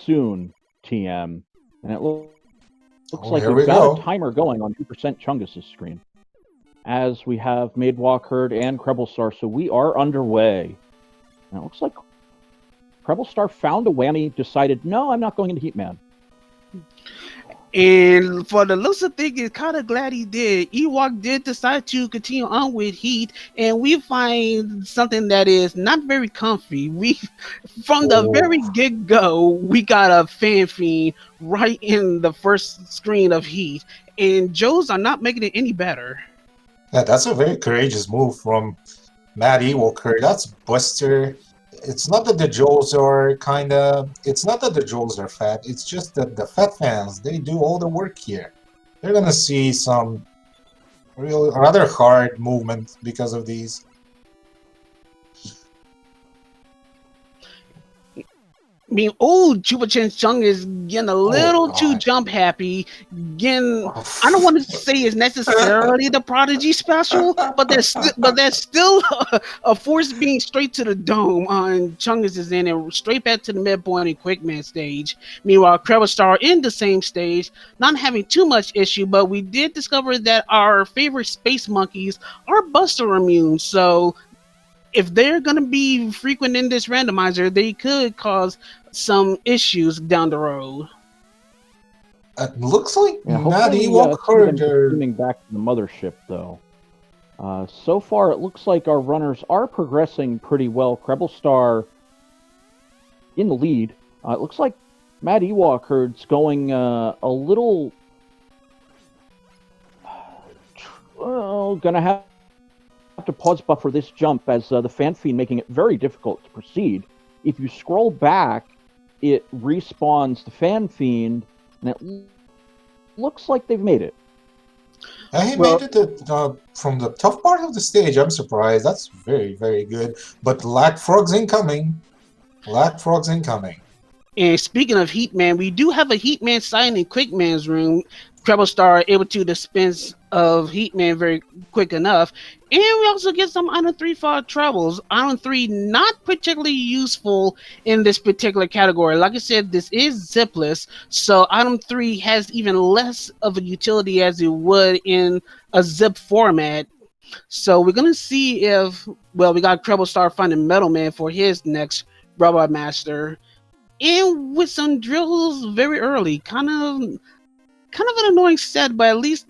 soon, TM. And it looks like here we've we got go. a timer going on 2% Chungus' screen, as we have Madewalk Herd and Krebelstar, so we are underway. And it looks like Krebelstar found a whammy, decided, no, I'm not going into Heatman. And for the looks of things, kind of glad he did. Ewok did decide to continue on with Heat, and we find something that is not very comfy. We, from the very get go, we got a fan fiend right in the first screen of Heat, and Joes are not making it any better. Yeah, that's a very courageous move from Matt Ewalker. That's Buster. It's not that the Joes are it's not that the Joes are fat, it's just that the fat fans, they do all the work here. They're gonna see some rather hard movement because of these. I mean, Chupa Chung is getting a little too jump happy. Getting, I don't want to say it's necessarily the Prodigy special, but there's still a force being straight to the dome on Chungus is in and straight back to the midpoint and Quickman stage. Meanwhile, Krebelstar in the same stage, not having too much issue, but we did discover that our favorite space monkeys are Buster immune, so if they're going to be frequent in this randomizer, they could cause some issues down the road. It looks like Matt Ewok coming back to the mothership, though. So far, it looks like our runners are progressing pretty well. Krebelstar in the lead. It looks like Matt Ewok Herd's going a little... gonna have to pause buffer this jump as the fan fiend making it very difficult to proceed. If you scroll back, it respawns the fan fiend, and it looks like they've made it. He made it from the tough part of the stage. I'm surprised. That's very, very good. But Lat Frogs incoming. Lat Frogs incoming. And speaking of Heatman, we do have a Heatman sign in Quickman's room. Krebelstar able to dispense of Heatman very quick enough. And we also get some Item 3 for our troubles. Item 3 not particularly useful in this particular category. Like I said, this is zipless, so Item 3 has even less of a utility as it would in a zip format. So we're going to see if, we got Krebelstar finding Metal Man for his next Robot Master. And with some drills very early, kind of an annoying set, but at least,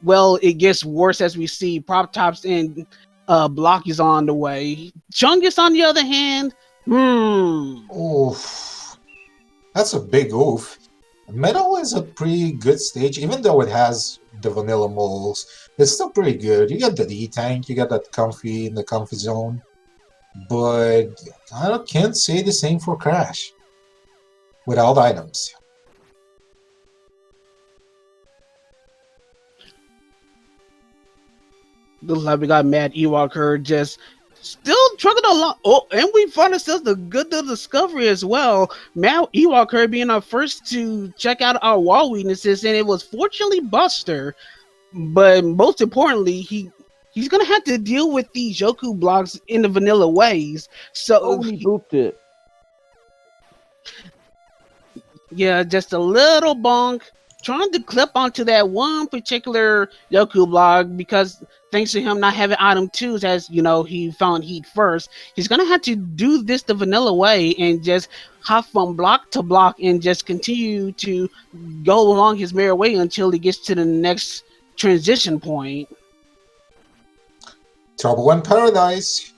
it gets worse as we see Prop Tops and Block is on the way. Chungus, on the other hand, Oof. That's a big oof. Metal is a pretty good stage, even though it has the vanilla moles. It's still pretty good. You got the D-Tank, you got that comfy in the comfy zone. But I can't say the same for Crash. Without items. Looks like we got Matt Ewok Herd just still trucking along. Oh, and we found ourselves the good discovery as well. Matt Ewok Herd being our first to check out our wall weaknesses, and it was fortunately Buster. But most importantly, he's gonna have to deal with these Yoku blocks in the vanilla ways. So he booped it. Yeah, just a little bonk, trying to clip onto that one particular Yoku block because thanks to him not having item 2s, as you know, he found Heat first, he's going to have to do this the vanilla way and just hop from block to block and just continue to go along his merry way until he gets to the next transition point. Trouble in Paradise.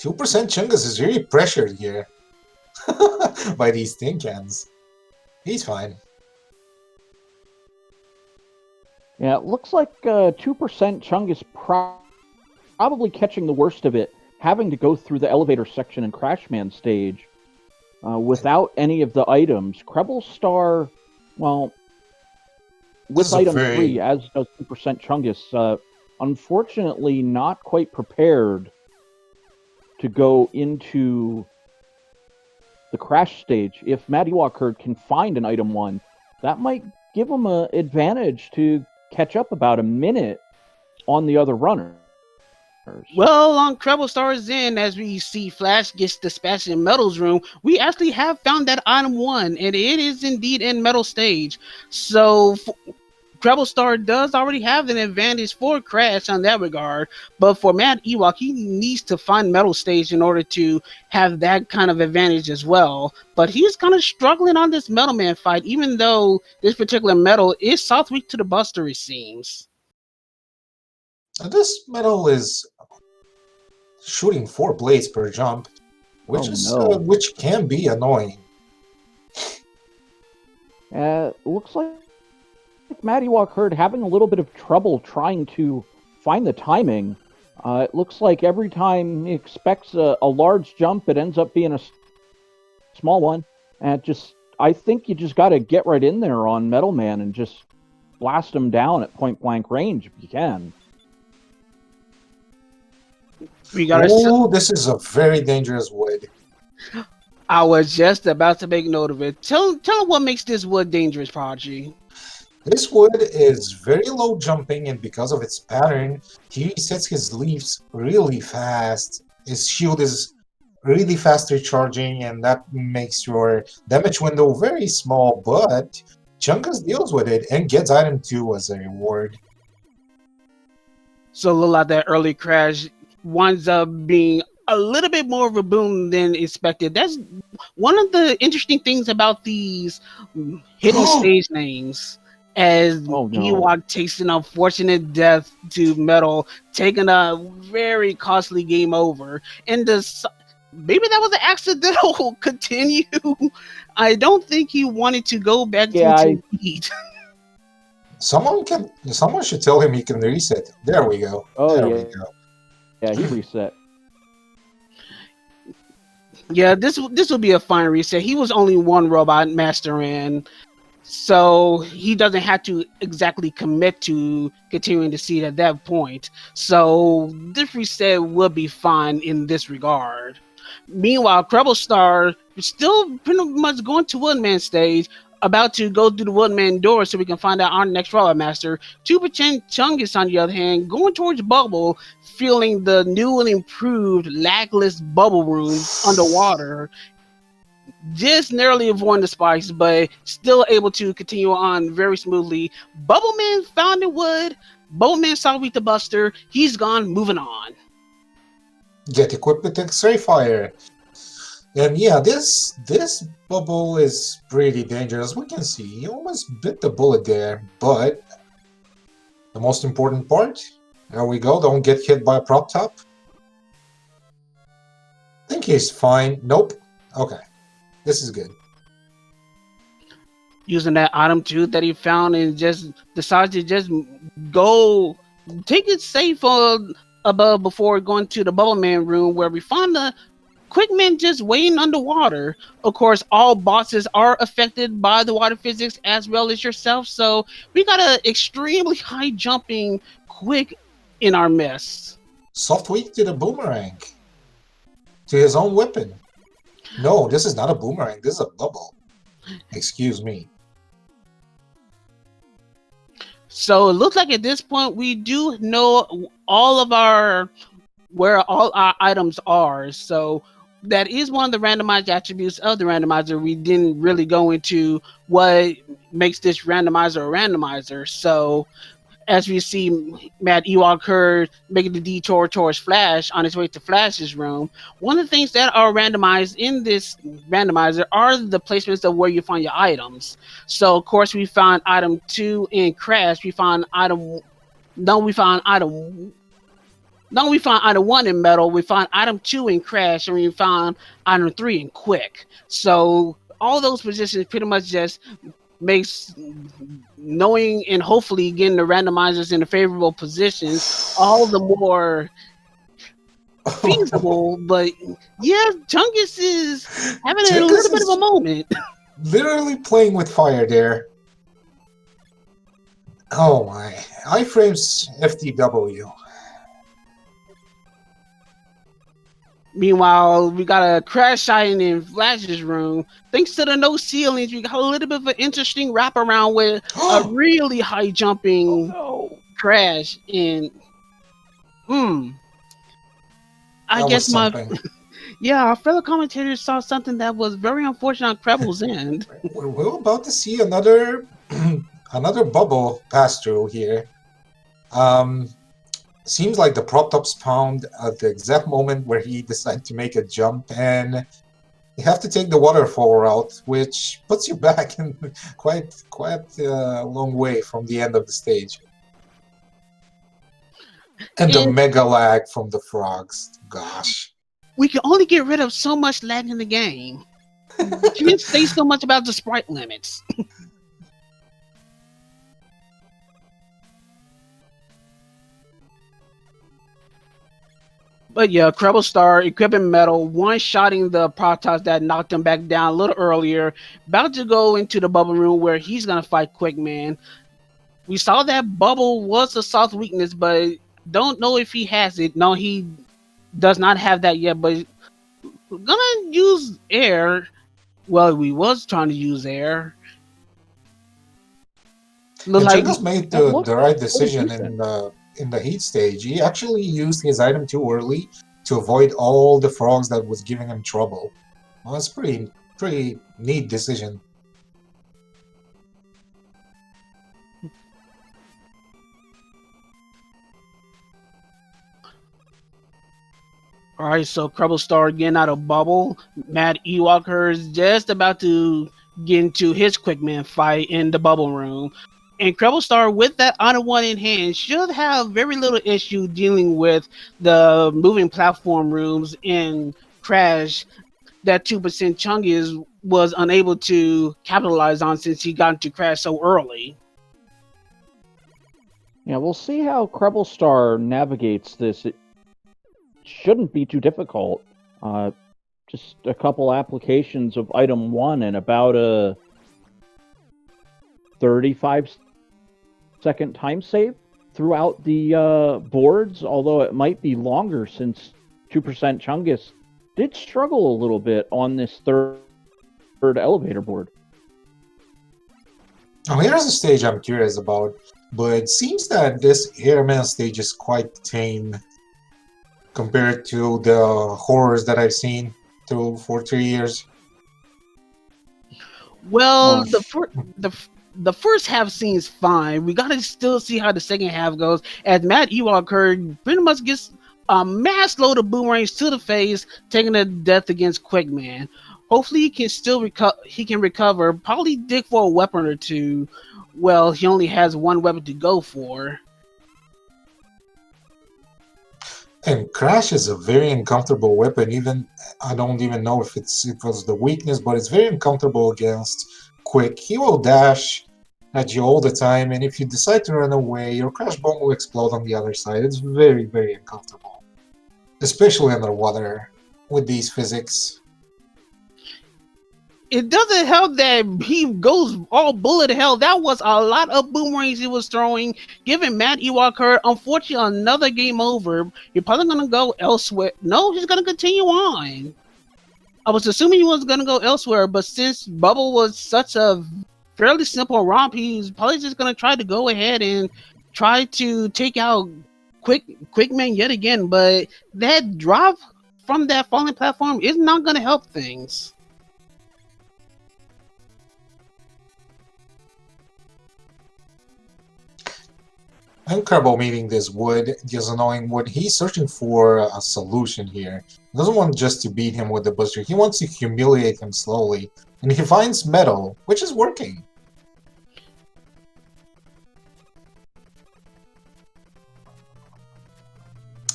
2% Chungus is really pressured here by these tin cans. He's fine. Yeah, it looks like 2% Chungus probably catching the worst of it, having to go through the elevator section in Crashman stage without any of the items. Krebelstar, with item 3, as does 2% Chungus, unfortunately not quite prepared to go into the Crash stage. If Matt Ewok Herd can find an item 1, that might give him an advantage to catch up about a minute on the other runners. Well, on Treble Stars Inn, as we see Flash gets dispatched in Metal's room, we actually have found that item 1, and it is indeed in Metal stage. So Treble Star does already have an advantage for Crash on that regard, but for Mad Ewok, he needs to find Metal stage in order to have that kind of advantage as well. But he's kind of struggling on this Metal Man fight, even though this particular Metal is soft weak to the Buster, it seems. This Metal is shooting 4 blades per jump, which which can be annoying. Looks like Mad Ewok Herd having a little bit of trouble trying to find the timing. It looks like every time he expects a large jump, it ends up being a small one. And I think you just got to get right in there on Metal Man and just blast him down at point blank range if you can. This is a very dangerous wood. I was just about to make note of it. Tell him what makes this wood dangerous, Prodigy. This wood is very low jumping, and because of its pattern, he resets his leaves really fast. His shield is really fast recharging, and that makes your damage window very small, but Chungus deals with it and gets item 2 as a reward. So a little like that early Crash winds up being a little bit more of a boon than expected. That's one of the interesting things about these hidden stage names. As Ewok takes an unfortunate death to Metal, taking a very costly game over. And maybe that was an accidental continue. I don't think he wanted to go back to heat. Someone should tell him he can reset. There we go. There we go. Yeah, he reset. Yeah, this will be a fine reset. He was only one robot master in, so he doesn't have to exactly commit to continuing to seed at that point. So this reset will be fine in this regard. Meanwhile, Treble Star is still pretty much going to Woodman stage, about to go through the Woodman door so we can find out our next robot master. Tuba Chungus, on the other hand, going towards Bubble, feeling the new and improved lagless Bubble room underwater. Just narrowly avoiding the spikes, but still able to continue on very smoothly. Bubble Man found the wood. Bubble Man saw with the Buster. He's gone, moving on. Get equipped with X-ray fire. And yeah, this Bubble is pretty dangerous. We can see he almost bit the bullet there, but the most important part, there we go, don't get hit by a prop top. I think he's fine. Nope. Okay. This is good. Using that item 2 that he found and just decides to just go take it safe above before going to the Bubble Man room, where we find the Quickman just waiting underwater. Of course, all bosses are affected by the water physics as well as yourself, so we got an extremely high jumping Quick in our mess. Soft weak to the boomerang. To his own weapon. No, this is not a boomerang, this is a bubble. Excuse me. So it looks like at this point we do know where all our items are. So that is one of the randomized attributes of the randomizer. We didn't really go into what makes this randomizer a randomizer. So as we see Mad Ewok Herd making the detour towards Flash on his way to Flash's room, one of the things that are randomized in this randomizer are the placements of where you find your items. So of course we found item 2 in Crash. We found item 1 in Metal, we found item 2 in Crash, and we found item 3 in Quick. So all those positions pretty much just makes knowing and hopefully getting the randomizers in the favorable positions all the more feasible. But yeah, Chungus is having a little bit of a moment. Literally playing with fire there. Oh my. Iframes FTW. Meanwhile, we got a Crash shining in Flash's room. Thanks to the no ceilings, we got a little bit of an interesting wraparound with a really high jumping Crash in. I That was guess my something. yeah, our fellow commentators saw something that was very unfortunate on Krebel's end. We're about to see another another bubble pass through here. Um, Seems like the prop top spawned at the exact moment where he decided to make a jump, and you have to take the waterfall route, which puts you back in quite a long way from the end of the stage. And the And mega lag from the frogs. Gosh. we can only get rid of so much lag in the game. Can't say so much about the sprite limits. But yeah, Krebel Star equipping metal, one-shotting the Protoss that knocked him back down a little earlier. About to go into the bubble room where he's gonna fight Quickman. We saw that bubble was a soft weakness, but don't know if he has it. No, he does not have that yet. But we're gonna use air. Well, we was trying to use air. Look And like Chungus made That the looked right pretty decision decent. in the heat stage. He actually used his item too early to avoid all the frogs that was giving him trouble. Well, that's pretty neat decision. all right, so Krebel Star getting out of bubble. Matt Ewalker is just about to get into his Quickman fight in the bubble room. And Krebel Star, with that Honor 1 in hand, should have very little issue dealing with the moving platform rooms in Crash that 2% Chungus was unable to capitalize on since he got into Crash so early. Yeah, we'll see how Krebel Star navigates this. It shouldn't be too difficult. Just a couple applications of item 1 and about a 35-second time save throughout the boards, although it might be longer since 2% Chungus did struggle a little bit on this third elevator board. Now here's a stage I'm curious about, but it seems that this Airman stage is quite tame compared to the horrors that I've seen for 3 years. Well, Uh, the first half seems fine. We gotta still see how the second half goes. As Matt Ewalker pretty much gets a mass load of boomerangs to the face, taking a death against Quickman. Hopefully, he can still recover. Probably dig for a weapon or two. Well, he only has one weapon to go for. And Crash is a very uncomfortable weapon. Even I don't even know if it was the weakness, but it's very uncomfortable against Quick. He will dash at you all the time, and if you decide to run away, your Crash bomb will explode on the other side. It's very uncomfortable, especially underwater with these physics. It doesn't help that he goes all bullet hell. That was a lot of boomerangs he was throwing, giving Matt Ewalker, unfortunately, another game over. You're probably going to go elsewhere. No, he's going to continue on. I was assuming he was going to go elsewhere, but since Bubble was such a fairly simple romp, he's probably just going to try to go ahead and try to take out Quickman yet again. But that drop from that falling platform is not going to help things. Incredible meeting this Wood, just annoying Wood. He's searching for a solution here. He doesn't want just to beat him with the booster. He wants to humiliate him slowly. And he finds Metal, which is working.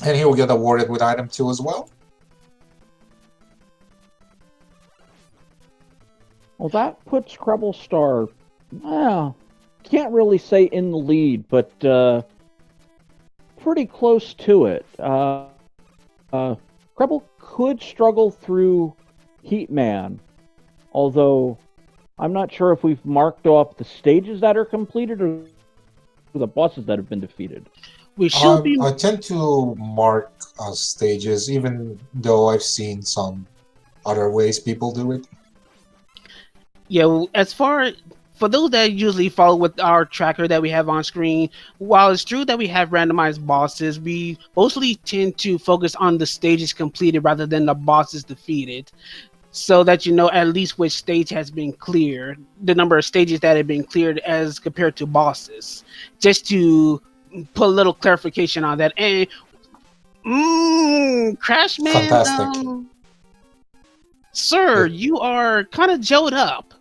And he will get awarded with item 2 as well. Well, that puts Krebel Star, can't really say in the lead, but pretty close to it. Krebel could struggle through Heatman, although I'm not sure if we've marked off the stages that are completed or the bosses that have been defeated. We should be. I tend to mark stages, even though I've seen some other ways people do it. Yeah, well, as far for those that usually follow with our tracker that we have on screen, while it's true that we have randomized bosses, we mostly tend to focus on the stages completed rather than the bosses defeated, so that you know at least which stage has been cleared, the number of stages that have been cleared as compared to bosses, just to put a little clarification on that. And Crashman, Fantastic. sir, Yeah. you are kind of jelled up.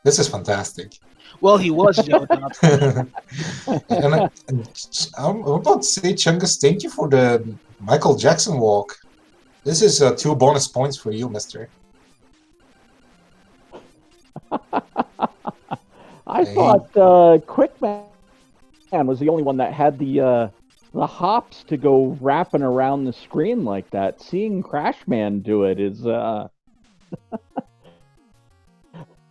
This is fantastic. Well, he was jelled up. And I'm about to say, Chungus, thank you for the Michael Jackson walk. This is 2 bonus points for you, mister. I Hey. thought Quickman was the only one that had the hops to go wrapping around the screen like that. Seeing Crashman do it is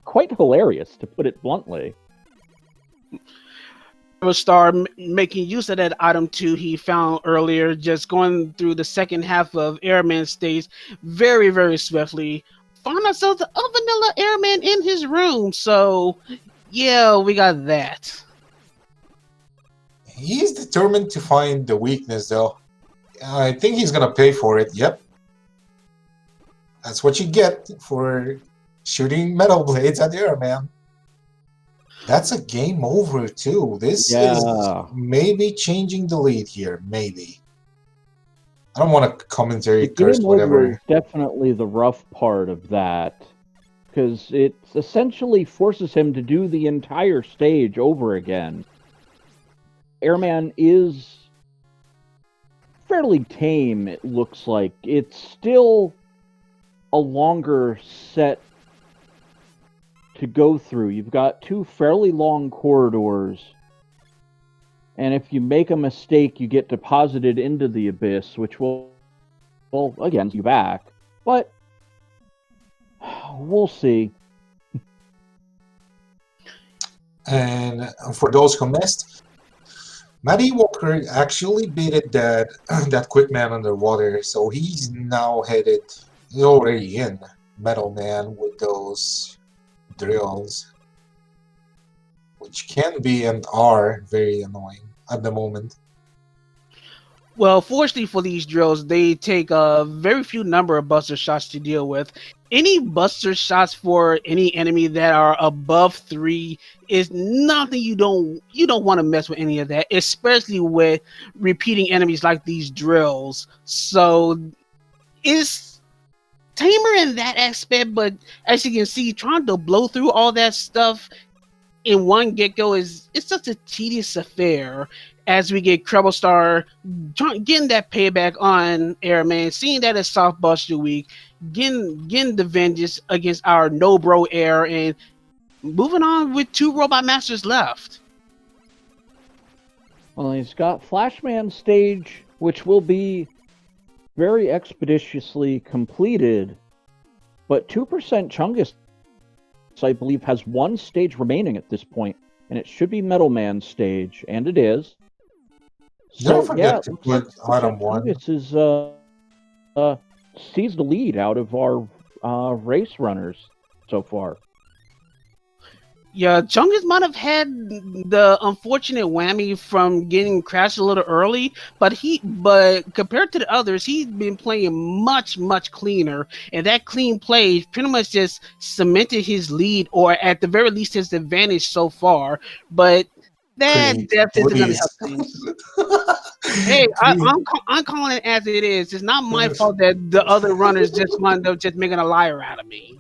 quite hilarious, to put it bluntly. Star making use of that item 2 he found earlier, just going through the second half of Airman stage very, very swiftly. Found ourselves a vanilla Airman in his room, so yeah, we got that. He's determined to find the weakness, though. I think he's gonna pay for it. Yep. That's what you get for shooting metal blades at the Airman. That's a game over, too. This is maybe changing the lead here. Maybe. I don't want to commentary, The curse, game over whatever. is definitely the rough part of that, because it essentially forces him to do the entire stage over again. Airman is fairly tame, it looks like. It's still a longer set to go through. You've got 2 fairly long corridors, and if you make a mistake, you get deposited into the abyss, which will again, you back. But we'll see. And for those who missed, Matty Walker actually beat that that quick man underwater, so he's now he's already in Metal Man with those drills, which can be and are very annoying at the moment. Well, fortunately for these drills, they take a very few number of buster shots to deal with. Any buster shots for any enemy that are above 3 is nothing. You don't want to mess with any of that, especially with repeating enemies like these drills. So it's tamer in that aspect, but as you can see, trying to blow through all that stuff in one get-go it's such a tedious affair. As we get Treble Star getting that payback on Airman, seeing that it's soft buster week, getting the vengeance against our no bro Air, and moving on with 2 Robot Masters left. Well, he's got Flashman stage, which will be very expeditiously completed, but 2% Chungus, I believe, has 1 stage remaining at this point, and it should be Metal Man stage, and it is. Don't forget to it looks put like item 1. Chungus is sees the lead out of our race runners so far. Yeah, Chungus might have had the unfortunate whammy from getting crashed a little early, but compared to the others, he's been playing much, much cleaner, and that clean play pretty much just cemented his lead, or at the very least his advantage so far. But that depth isn't going to help things. Hey, I'm calling it as it is. It's not my fault that the other runners just wound up just making a liar out of me.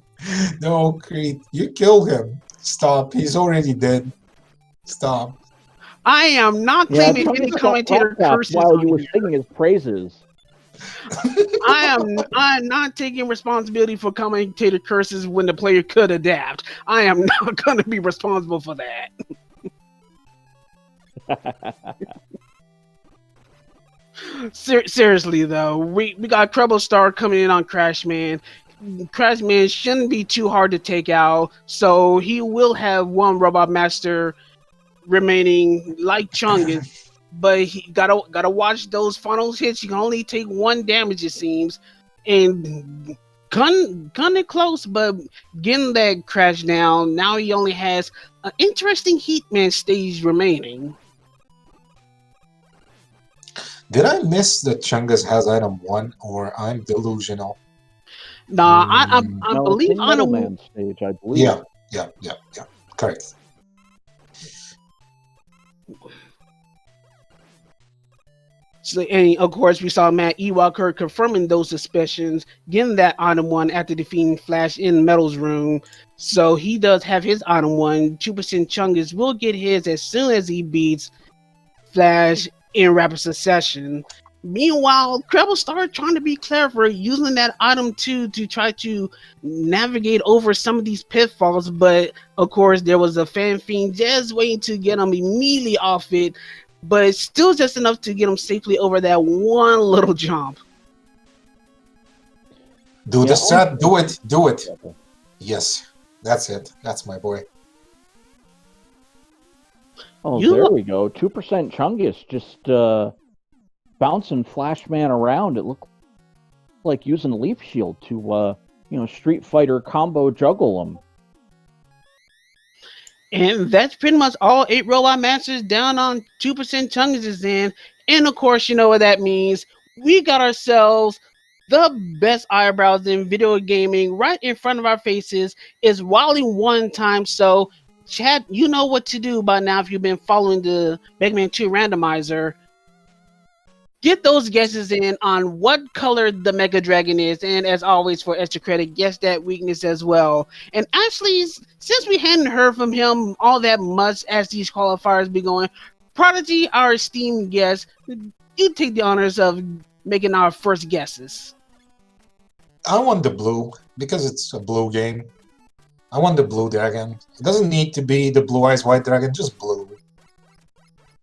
No, Creed, you killed him. Stop. He's already dead. Stop. I am not claiming any commentator curses while you were here. singing his praises. I'm not taking responsibility for commentator curses when the player could adapt. I am not going to be responsible for that. Seriously though, we got Treble Star coming in on Crashman. Crashman shouldn't be too hard to take out, so he will have 1 Robot Master remaining, like Chungus. But he gotta watch those funnels hits. You can only take 1 damage, it seems, and Kind of close, but getting that crash down. Now he only has an interesting Heatman stage remaining. Did I miss that Chungus has item 1, or I'm delusional? Nah, Mm, I No, it's believe in on a Middleman stage, I believe. yeah. Correct. So, and of course, we saw Matt Ewalker confirming those suspicions, getting that item 1 after defeating Flash in Metal's room. So he does have his item 1. 2% Chungus will get his as soon as he beats Flash in rapid succession. Meanwhile, Treble started trying to be clever, using that item 2 to try to navigate over some of these pitfalls. But of course, there was a fan fiend just waiting to get him immediately off it. But it's still just enough to get him safely over that one little jump. Do the Yeah, strat. Do it. Yes, that's it. That's my boy. Oh, You there look- we go. 2% Chungus just bouncing Flashman around. It looked like using a Leaf Shield to, Street Fighter combo juggle him. And that's pretty much all 8 Robot Masters down on 2% Chungus' end. And of course, you know what that means. We got ourselves the best eyebrows in video gaming right in front of our faces. Is Wally one time. So, chat, you know what to do by now if you've been following the Mega Man 2 randomizer. Get those guesses in on what color the Mega Dragon is, and as always, for extra credit, guess that weakness as well. And actually, since we hadn't heard from him all that much as these qualifiers be going, Prodigy, our esteemed guest, you take the honors of making our first guesses. I want the blue because it's a blue game. I want the blue dragon. It doesn't need to be the blue eyes white dragon, just blue.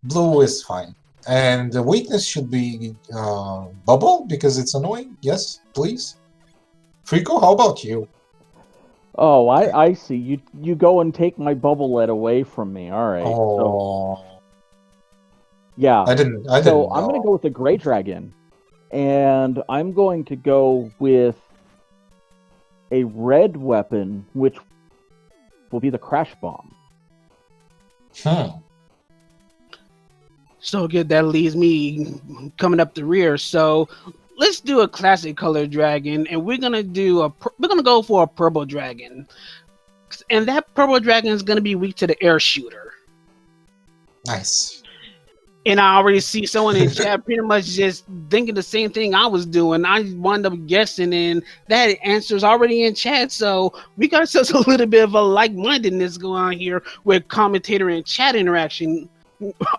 Blue is fine. And the weakness should be bubble because it's annoying. Yes, please. Frico, how about you? Oh, I see. You go and take my bubblelet away from me. All right. So, Oh, yeah. I didn't. So I'm going to go with the Gray Dragon. And I'm going to go with a red weapon, which will be the Crash Bomb. So good, that leaves me coming up the rear. So let's do a classic color dragon, and we're gonna go for a purple dragon, and that purple dragon is gonna be weak to the air shooter. Nice. And I already see someone in chat pretty much just thinking the same thing I was doing. I wound up guessing, and that answer's already in chat. So we got ourselves a little bit of a like-mindedness going on here with commentator and chat interaction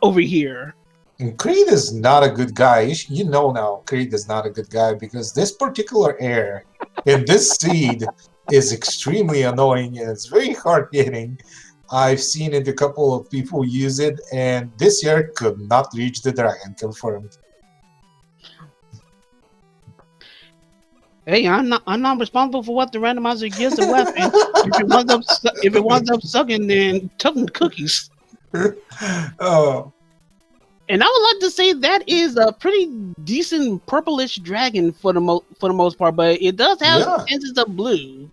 over here. And Creed is not a good guy. You know now Creed is not a good guy because this particular air in this seed is extremely annoying and it's very hard hitting. I've seen it, a couple of people use it, and this year could not reach the dragon, confirmed. Hey, I'm not responsible for what the randomizer gives the weapon. If it winds up sucking, then tell them cookies. Oh, And I would like to say that is a pretty decent purplish dragon for the most part, but it does have tinges of blue.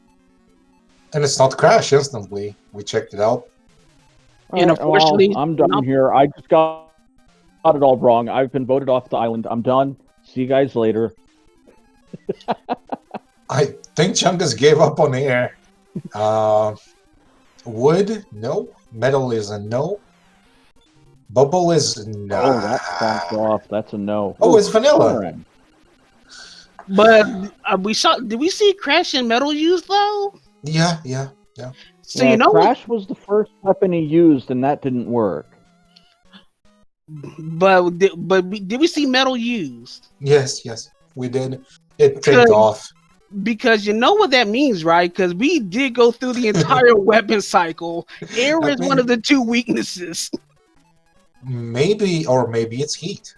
and it's not crash instantly. We checked it out. And unfortunately, well, I'm done here. I just got it all wrong. I've been voted off the island. I'm done. See you guys later. I think Chungus gave up on air. Wood, no. Metal is a no. Bubble is no. Oh, that bounced off. That's a no. Oh, it's vanilla. Karen. But did we see Crash and Metal used though? Yeah. So Yeah, you know, Crash was the first weapon he used, and that didn't work. but did we see Metal used? Yes, we did. It ticked off. Because you know what that means, right? Because we did go through the entire weapon cycle. Air is one of the two weaknesses. Maybe it's heat.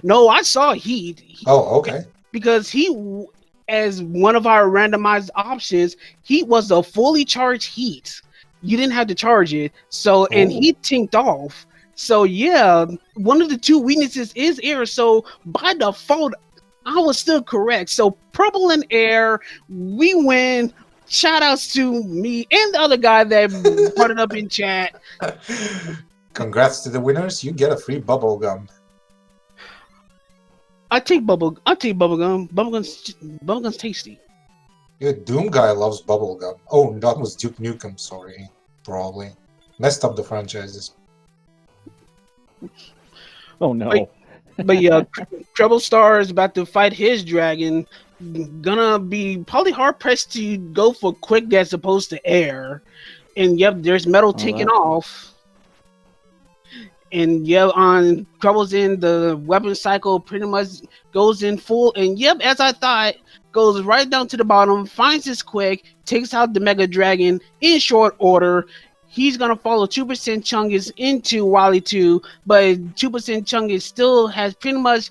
No, I saw heat. Oh, okay. Because he, as one of our randomized options, heat was a fully charged heat. You didn't have to charge it. So, and he tinked off. So yeah, one of the two weaknesses is air. So by default, I was still correct. So purple and air, we win. Shout outs to me and the other guy that brought it up in chat. Congrats to the winners. You get a free bubble gum. I take bubblegum. Bubblegum's tasty. Yeah, Doom guy loves bubble gum. Oh, that was Duke Nukem. Sorry, probably messed up the franchises. Oh no. But yeah, Treble Star is about to fight his dragon. Gonna be probably hard pressed to go for quick as opposed to air. And yep, there's metal taking off. And yep, on Treble's in the weapon cycle pretty much goes in full. And yep, as I thought, goes right down to the bottom, finds his quick, takes out the Mega Dragon in short order. He's gonna follow 2% Chungus into Wily 2, but 2% Chungus still has pretty much,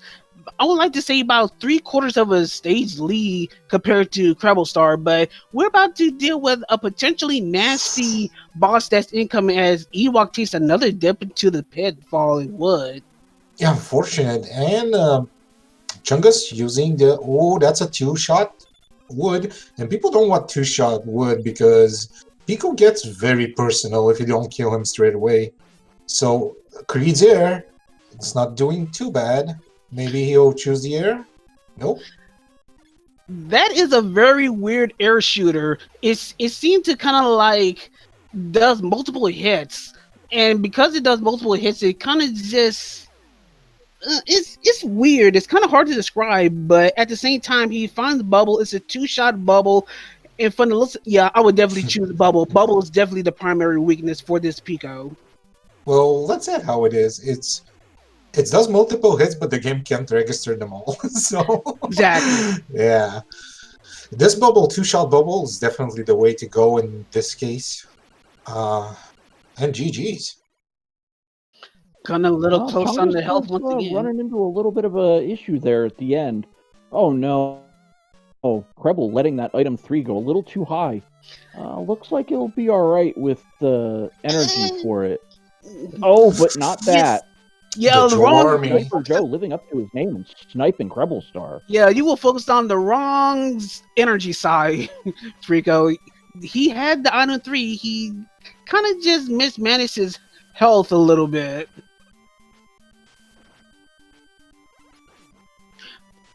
I would like to say, about 3/4 of a stage lead compared to Treble Star. But we're about to deal with a potentially nasty boss that's incoming as Ewok takes another dip into the pit, falling wood. Yeah, unfortunate. And Chungus using that's a 2-shot wood, and people don't want 2-shot wood because Pico gets very personal if you don't kill him straight away. So Creed's air, it's not doing too bad. Maybe he'll choose the air? Nope. That is a very weird air shooter. It seemed to kind of like does multiple hits, and because it does multiple hits, it kind of just it's weird. It's kind of hard to describe, but at the same time, he finds bubble. It's a 2-shot bubble. And from the looks, yeah, I would definitely choose bubble. Bubble is definitely the primary weakness for this Pico. Well, let's say how it is. It does multiple hits, but the game can't register them all. So Exactly. Yeah. This bubble, 2-shot bubble, is definitely the way to go in this case. And GG's. Kind of a little close on the health was, once again. Running into a little bit of a issue there at the end. Oh no. Oh, Krebel letting that item 3 go a little too high. Looks like it'll be alright with the energy for it. Oh, but not that. Yeah, the wrong Sniper Joe living up to his name and sniping Krebel Star. Yeah, you were focused on the wrong energy side, Trico. He had the item 3. He kind of just mismanaged his health a little bit.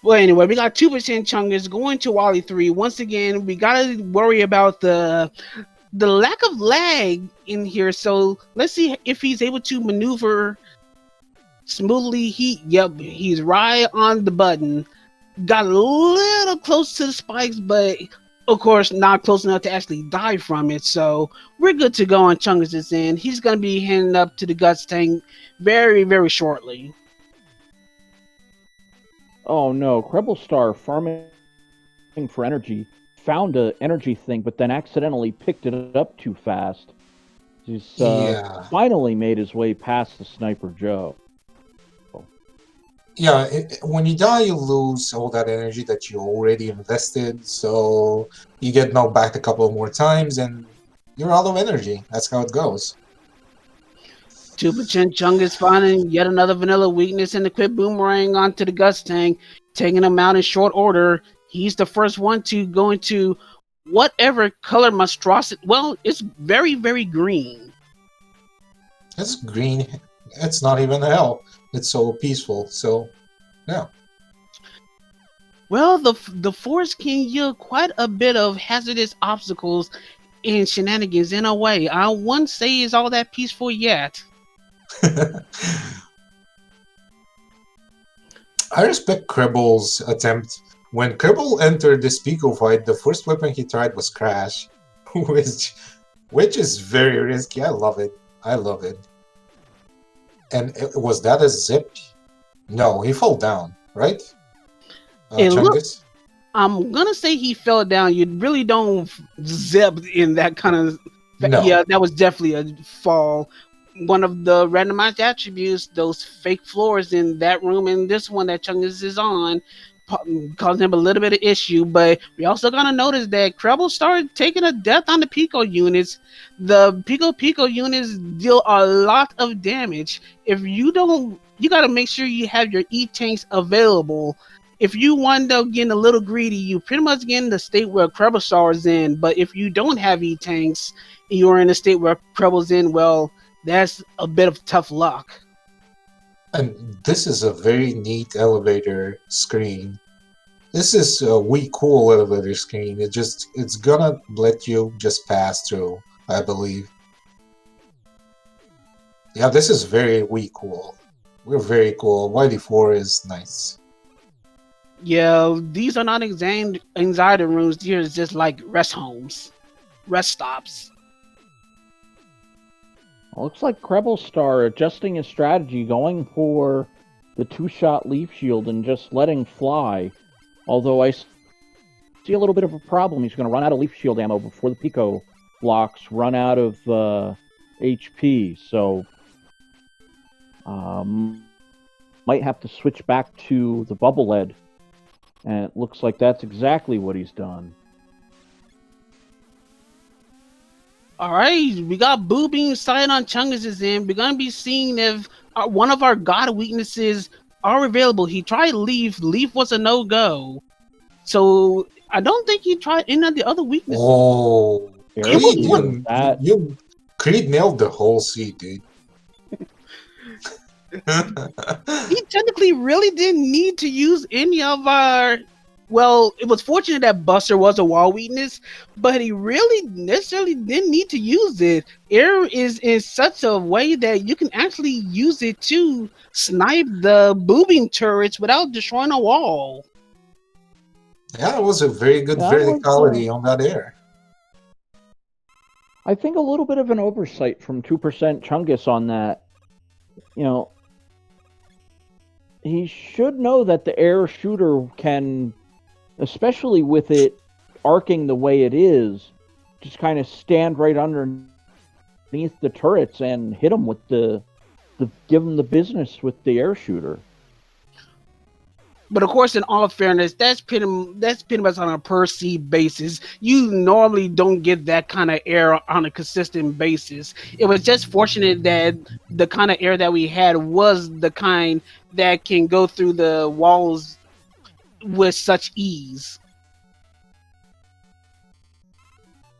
Well, anyway, we got 2% Chungus going to Wally 3. Once again, we gotta worry about the lack of lag in here. So let's see if he's able to maneuver smoothly. He's right on the button. Got a little close to the spikes, but of course not close enough to actually die from it. So we're good to go on Chungus' end. He's gonna be heading up to the guts tank very, very shortly. Oh no, Krebel Star farming for energy, found a energy thing, but then accidentally picked it up too fast. He's finally made his way past the Sniper Joe. Yeah, when you die, you lose all that energy that you already invested, so you get knocked back a couple more times, and you're out of energy. That's how it goes. 2% Chungus finding yet another vanilla weakness in the quick boomerang onto the guts tank, taking him out in short order. He's the first one to go into whatever color monstrosity. Well, it's very, very green. It's green. It's not even hell. It's so peaceful. So, yeah. Well, the forest can yield quite a bit of hazardous obstacles and shenanigans in a way. I wouldn't say it's all that peaceful yet. I respect Krebel's attempt. When Krebel entered this Pico fight, the first weapon he tried was Crash, which is very risky. I love it. I love it. And was that a zip? No, he fell down, right? I'm gonna say he fell down. You really don't zip in that kind of. No. Yeah, that was definitely a fall. One of the randomized attributes, those fake floors in that room and this one that Chungus is on, caused him a little bit of issue. But we also gotta notice that Krebel started taking a death on the Pico units. The Pico units deal a lot of damage. If you don't, you gotta make sure you have your E-tanks available if you wind up getting a little greedy, you pretty much get in the state where Krebelsar is in. But if you don't have E tanks and you're in a state where Krebel's in, well, that's a bit of tough luck. And this is a very neat elevator screen. This is a wee cool elevator screen. It's gonna let you just pass through, I believe. Yeah, this is very wee cool. We're very cool. YD4 is nice. Yeah, these are not anxiety rooms. These are just like rest homes, rest stops. Looks like Krebelstar adjusting his strategy, going for the two-shot leaf shield and just letting fly. Although I see a little bit of a problem. He's going to run out of leaf shield ammo before the Pico blocks run out of HP. So might have to switch back to the bubble lead. And it looks like that's exactly what he's done. Alright, we got Boo being signed on Chungus is in. We're gonna be seeing if one of our god weaknesses are available. He tried Leaf. Leaf was a no-go. So I don't think he tried any of the other weaknesses. Oh, Creed, Creed nailed the whole seed, dude. He technically really didn't need to use any of our. Well, it was fortunate that Buster was a wall weakness, but he really necessarily didn't need to use it. Air is in such a way that you can actually use it to snipe the boobing turrets without destroying a wall. Yeah, it was a very good verticality on that air. I think a little bit of an oversight from 2% Chungus on that. You know, he should know that the air shooter can, especially with it arcing the way it is, just kind of stand right underneath the turrets and hit them with give them the business with the air shooter. But of course, in all fairness, that's pretty much on a per seed basis. You normally don't get that kind of air on a consistent basis. It was just fortunate that the kind of air that we had was the kind that can go through the walls with such ease.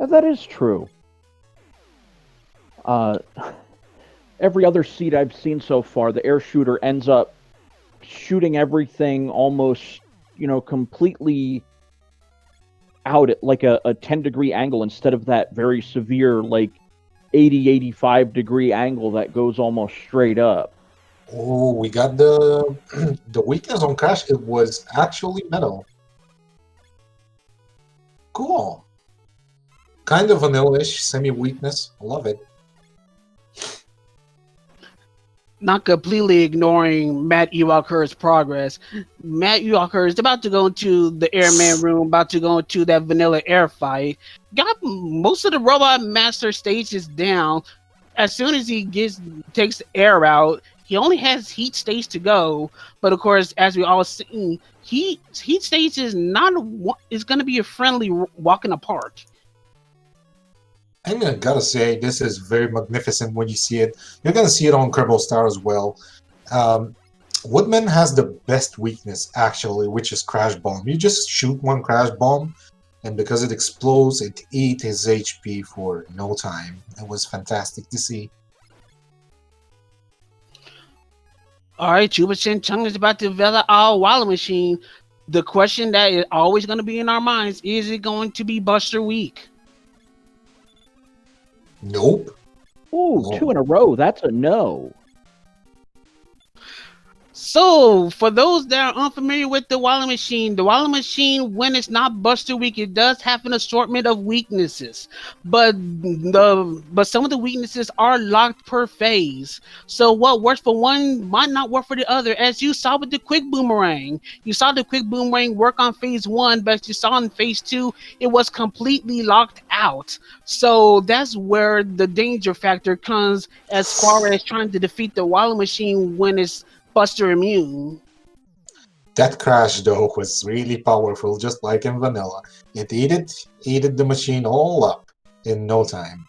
That is true. Every other seed I've seen so far, the air shooter ends up shooting everything almost, completely out at like a 10-degree angle instead of that very severe, like 85 degree angle that goes almost straight up. Oh, we got the weakness on Crash. It was actually metal. Cool. Kind of vanilla-ish, semi-weakness. I love it. Not completely ignoring Matt Ewalker's progress. Matt Ewalker is about to go into the airman room, about to go into that vanilla air fight. Got most of the Robot Master stages down. As soon as he takes the air out, he only has heat stage to go. But of course, as we all see, heat stage is going to be a friendly walking apart. And I gotta say, this is very magnificent when you see it. You're gonna see it on Krebelstar as well. Woodman has the best weakness, actually, which is Crash Bomb. You just shoot one Crash Bomb, and because it explodes, it eats his HP for no time. It was fantastic to see. Alright, Chuba Shin Chung is about to develop our Wallet Machine. The question that is always going to be in our minds, is it going to be Buster Weak? Nope. Ooh, 2 in a row. That's a no. So, for those that are unfamiliar with the Wallet Machine, when it's not Buster Weak, it does have an assortment of weaknesses. But some of the weaknesses are locked per phase. So what works for one might not work for the other, as you saw with the Quick Boomerang. You saw the Quick Boomerang work on phase 1, but you saw in phase 2, it was completely locked out. So that's where the danger factor comes as far as trying to defeat the Wallet Machine when it's Buster immune. That crash, though, was really powerful, just like in Vanilla. It ate the machine all up in no time.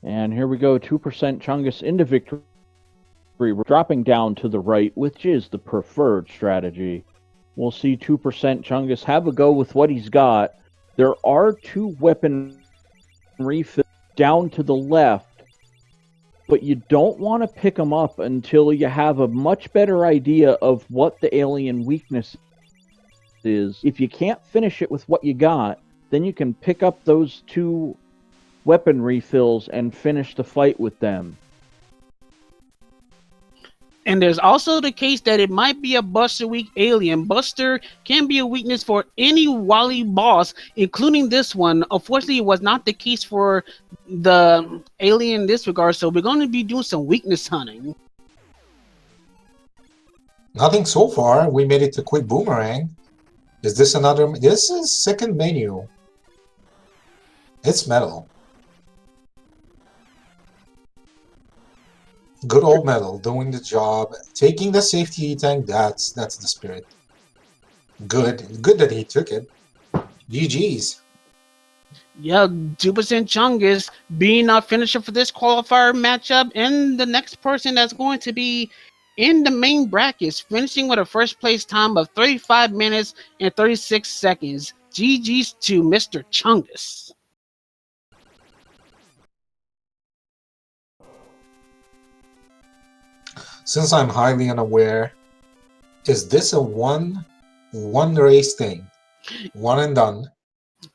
And here we go, 2% Chungus into victory We're dropping down to the right, which is the preferred strategy. We'll see 2% Chungus have a go with what he's got. There are 2 weapon refills down to the left, but you don't want to pick them up until you have a much better idea of what the alien weakness is. If you can't finish it with what you got, then you can pick up those 2 weapon refills and finish the fight with them. And there's also the case that it might be a Buster weak alien. Buster can be a weakness for any Wily boss, including this one. Unfortunately, it was not the case for the alien in this regard, so we're going to be doing some weakness hunting. Nothing so far. We made it to quick boomerang. Is this another? This is second menu. It's metal. Good old metal, doing the job, taking the safety tank. That's the spirit. Good that he took it. GG's. Yeah, 2% Chungus being our finisher for this qualifier matchup, and the next person that's going to be in the main brackets, finishing with a first place time of 35 minutes and 36 seconds. GG's to Mr. Chungus. Since I'm highly unaware, is this a one race thing? One and done?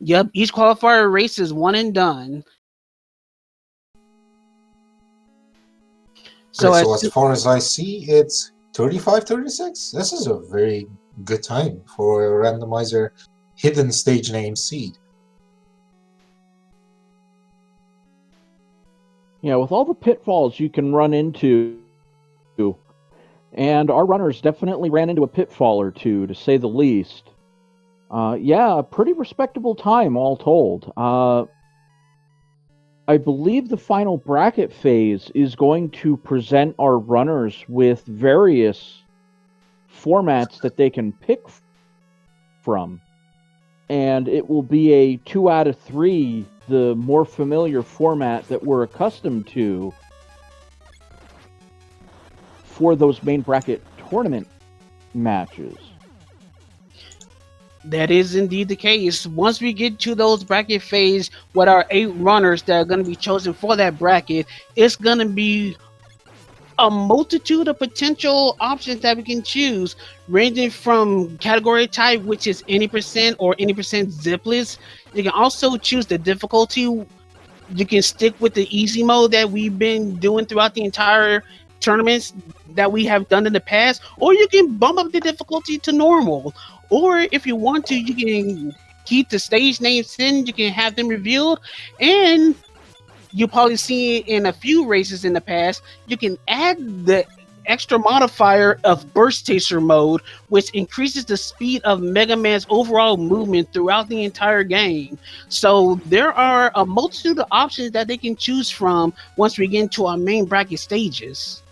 Yep, each qualifier race is one and done. So as far as I see, it's 35-36. This is a very good time for a randomizer hidden stage name seed. Yeah, with all the pitfalls you can run into, and our runners definitely ran into a pitfall or two, to say the least. Yeah, a pretty respectable time, all told. I believe the final bracket phase is going to present our runners with various formats that they can pick from. And it will be a 2 out of 3, the more familiar format that we're accustomed to for those main bracket tournament matches. That is indeed the case. Once we get to those bracket phase with our 8 runners that are going to be chosen for that bracket, it's going to be a multitude of potential options that we can choose, ranging from category type, which is any percent or any percent zipless. You can also choose the difficulty. You can stick with the easy mode that we've been doing throughout the entire tournaments that we have done in the past, or you can bump up the difficulty to normal. Or if you want to, you can keep the stage names in, you can have them revealed, and you'll probably see it in a few races in the past, you can add the extra modifier of Burst Chaser mode, which increases the speed of Mega Man's overall movement throughout the entire game. So there are a multitude of options that they can choose from once we get into our main bracket stages.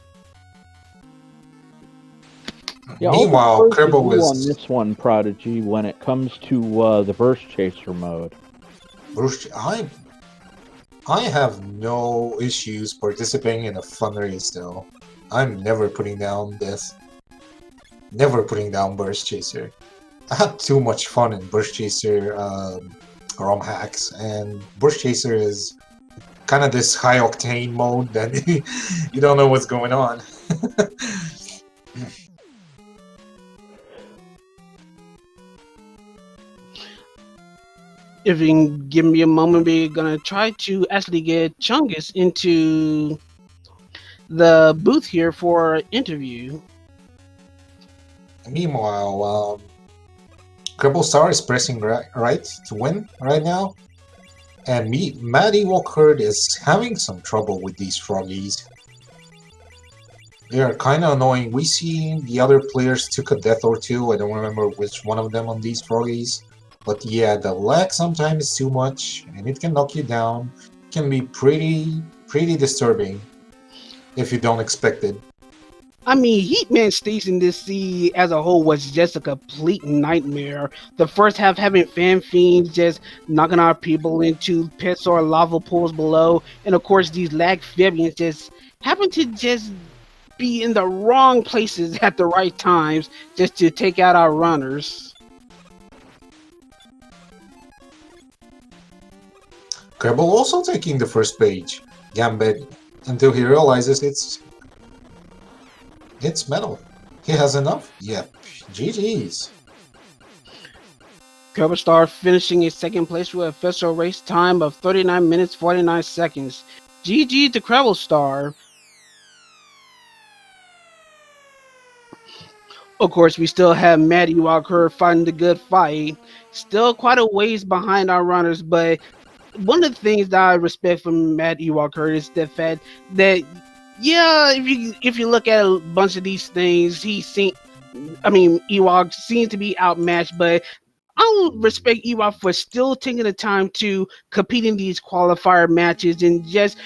Yeah, Meanwhile, Kerbal is on this one, Prodigy, when it comes to the Burst Chaser mode. I have no issues participating in a fun race, though. I'm never putting down this. Never putting down Burst Chaser. I had too much fun in Burst Chaser ROM hacks, and Burst Chaser is kind of this high octane mode that you don't know what's going on. If you can give me a moment, we're gonna try to actually get Chungus into the booth here for interview. Meanwhile, Kerbal Star is pressing right to win right now, and Maddie Walker is having some trouble with these froggies. They are kind of annoying. We see the other players took a death or two. I don't remember which one of them on these froggies. But yeah, the lag sometimes is too much, and it can knock you down. It can be pretty disturbing if you don't expect it. I mean, Heatman Station this seed as a whole was just a complete nightmare. The first half having fan fiends just knocking our people into pits or lava pools below, and of course these lag amphibians just happen to just be in the wrong places at the right times just to take out our runners. Kerbal also taking the first page. Gambit until he realizes it's metal. He has enough? Yep. GG's. Kerbal Star finishing in second place with an official race time of 39 minutes 49 seconds. GG to Kerbal Star. Of course, we still have Maddie Walker fighting the good fight. Still quite a ways behind our runners, but one of the things that I respect from Maddie Walker is the fact that, yeah, if you look at a bunch of these things, Ewok seems to be outmatched, but I would respect Ewok for still taking the time to compete in these qualifier matches and just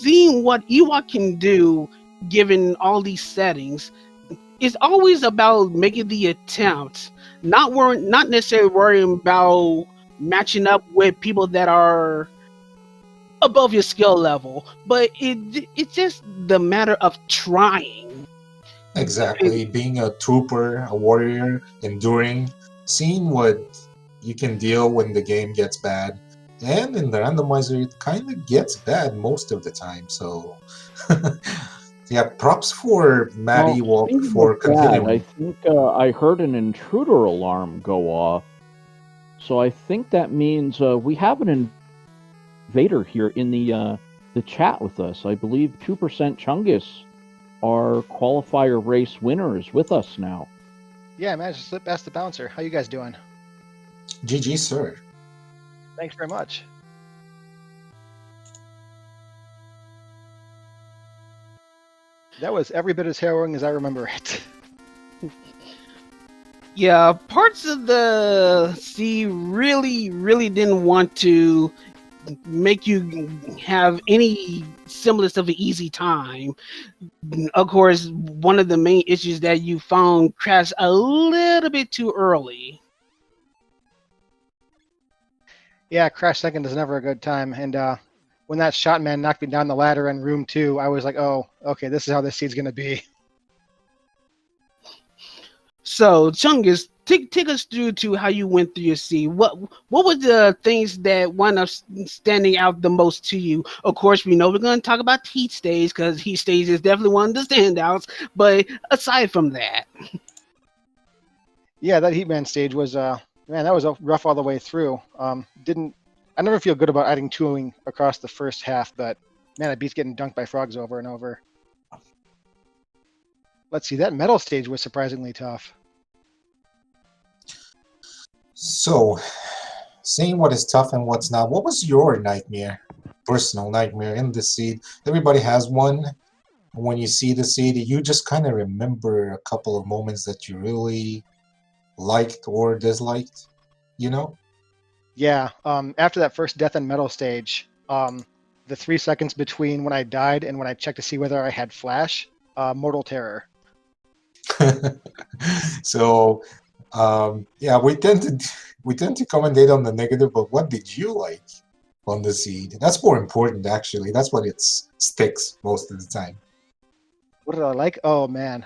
seeing what Ewok can do given all these settings. It's always about making the attempt, not necessarily worrying about matching up with people that are above your skill level, but it's just the matter of trying. Exactly. Being a trooper, a warrior, enduring, seeing what you can deal when the game gets bad. And in the randomizer, it kind of gets bad most of the time. So, yeah, props for Maddie Walk speaking for of that, I continuing. think I heard an intruder alarm go off. So I think that means we have an invader here in the chat with us. I believe 2% Chungus, our qualifier race winner, is with us now. Yeah, I managed to slip past the bouncer. How you guys doing? GG, sir. Thanks very much. That was every bit as harrowing as I remember it. Yeah, parts of the sea really didn't want to make you have any semblance of an easy time. Of course, one of the main issues that you found crashed a little bit too early. Yeah, crash second is never a good time. And when that shot man knocked me down the ladder in room 2, I was like, oh, okay, this is how this seed's going to be. So, Chungus, take us through to how you went through your seed. What were the things that wound up standing out the most to you? Of course, we know we're going to talk about heat stage because heat stage is definitely one of the standouts. But aside from that, Yeah, that Heatman stage was, man, that was rough all the way through. I never feel good about adding twoing across the first half, but man, it beats getting dunked by frogs over and over. Let's see, that metal stage was surprisingly tough. So, seeing what is tough and what's not, what was your nightmare, personal nightmare in the seed? Everybody has one. When you see the seed, you just kind of remember a couple of moments that you really liked or disliked, you know? Yeah, after that first death and metal stage, the 3 seconds between when I died and when I checked to see whether I had flash, mortal terror. So, yeah, we tend to commentate on the negative, but what did you like on the seed? That's more important, actually. That's what it sticks most of the time. What did I like? Oh man,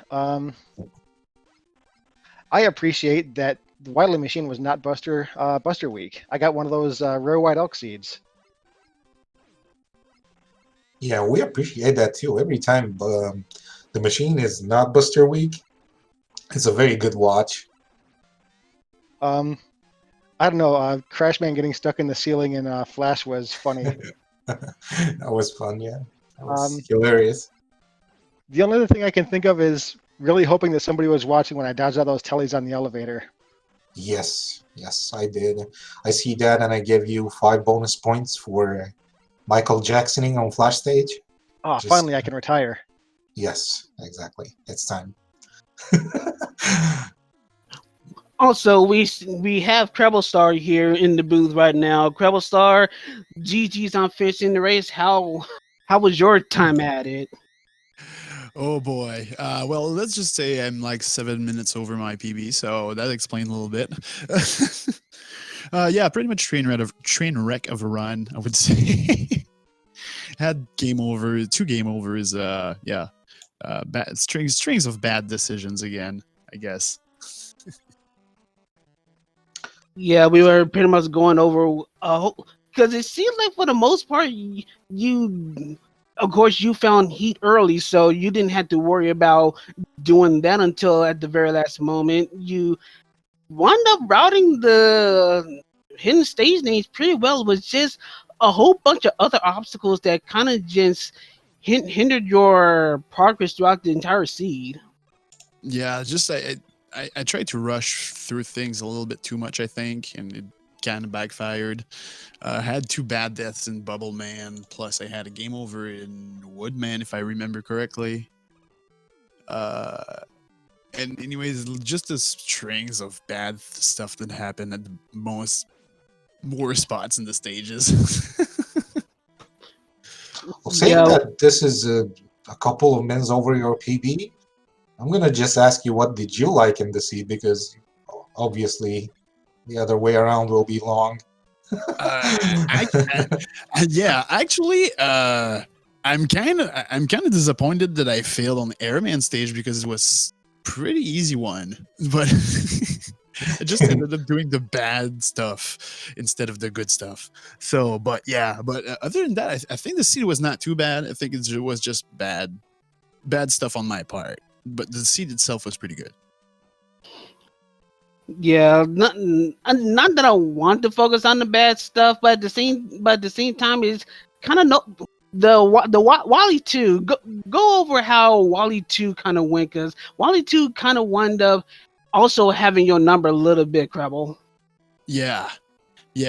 I appreciate that the Wildly Machine was not Buster Week. I got one of those rare white elk seeds. Yeah, we appreciate that too. Every time the machine is not Buster Week, it's a very good watch. I don't know. Crashman getting stuck in the ceiling in Flash was funny. That was fun, yeah. That was hilarious. The only other thing I can think of is really hoping that somebody was watching when I dodged all those tellies on the elevator. Yes, yes, I did. I see that, and I give you 5 bonus points for Michael Jacksoning on Flash stage. Oh, finally I can retire. Yes, exactly. It's time. also we have Treble Star here in the booth right now. Treble Star, GG's on finishing the race. How was your time at it? Oh boy. Well, let's just say I'm like 7 minutes over my PB, so that explains a little bit. Yeah, pretty much train wreck of a run, I would say. Had game over, 2 game overs. Yeah, bad strings of bad decisions again, I guess. Yeah, we were pretty much going over because it seemed like for the most part you of course you found heat early, so you didn't have to worry about doing that until at the very last moment. You wound up routing the hidden stage names pretty well. It was just a whole bunch of other obstacles that kind of just hindered your progress throughout the entire seed. Yeah, just I tried to rush through things a little bit too much, I think, and it kind of backfired. I had 2 bad deaths in Bubble Man, plus I had a game over in Woodman, if I remember correctly. And anyways, just the strings of bad stuff that happened at the more spots in the stages. Well, saying Yeah, that this is a couple of minutes over your PB, I'm gonna just ask you what did you like in the seed, because obviously the other way around will be long. Yeah, actually, I'm kind of disappointed that I failed on the Airman stage because it was pretty easy one, but I just ended up doing the bad stuff instead of the good stuff. So, but yeah, but other than that, I think the seed was not too bad. I think it was just bad stuff on my part, but the seed itself was pretty good. yeah, not that I want to focus on the bad stuff, but at the same time, it's kind of no Wally 2. Go over how Wally 2 kind of went, because Wally 2 kind of wound up also having your number a little bit, Crabble. Yeah,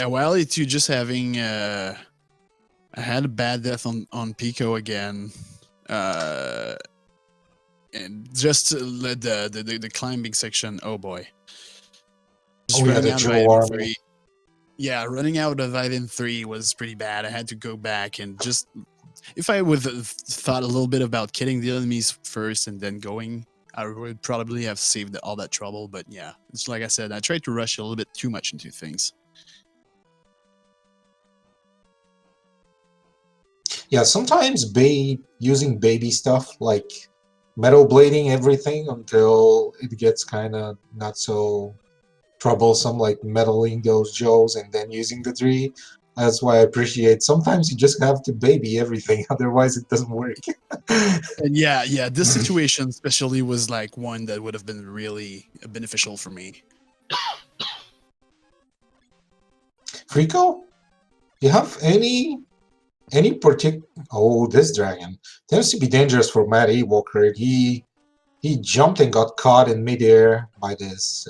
while it's you just having I had a bad death on Pico again. And just the climbing section, oh boy. Just Oh yeah, running the out of Joe item Army. 3. Yeah, running out of item 3 was pretty bad. I had to go back and just if I would have thought a little bit about killing the enemies first and then going, I would probably have saved all that trouble. But yeah, it's like I said, I tried to rush a little bit too much into things. Yeah, sometimes using baby stuff like metal blading everything until it gets kind of not so troublesome, like metaling those Joes and then using the 3. That's why I appreciate sometimes you just have to baby everything, otherwise it doesn't work. And yeah, this situation especially was like one that would have been really beneficial for me. Frico, you have any particular? Oh, this dragon tends to be dangerous for Matt Walker. He jumped and got caught in midair by his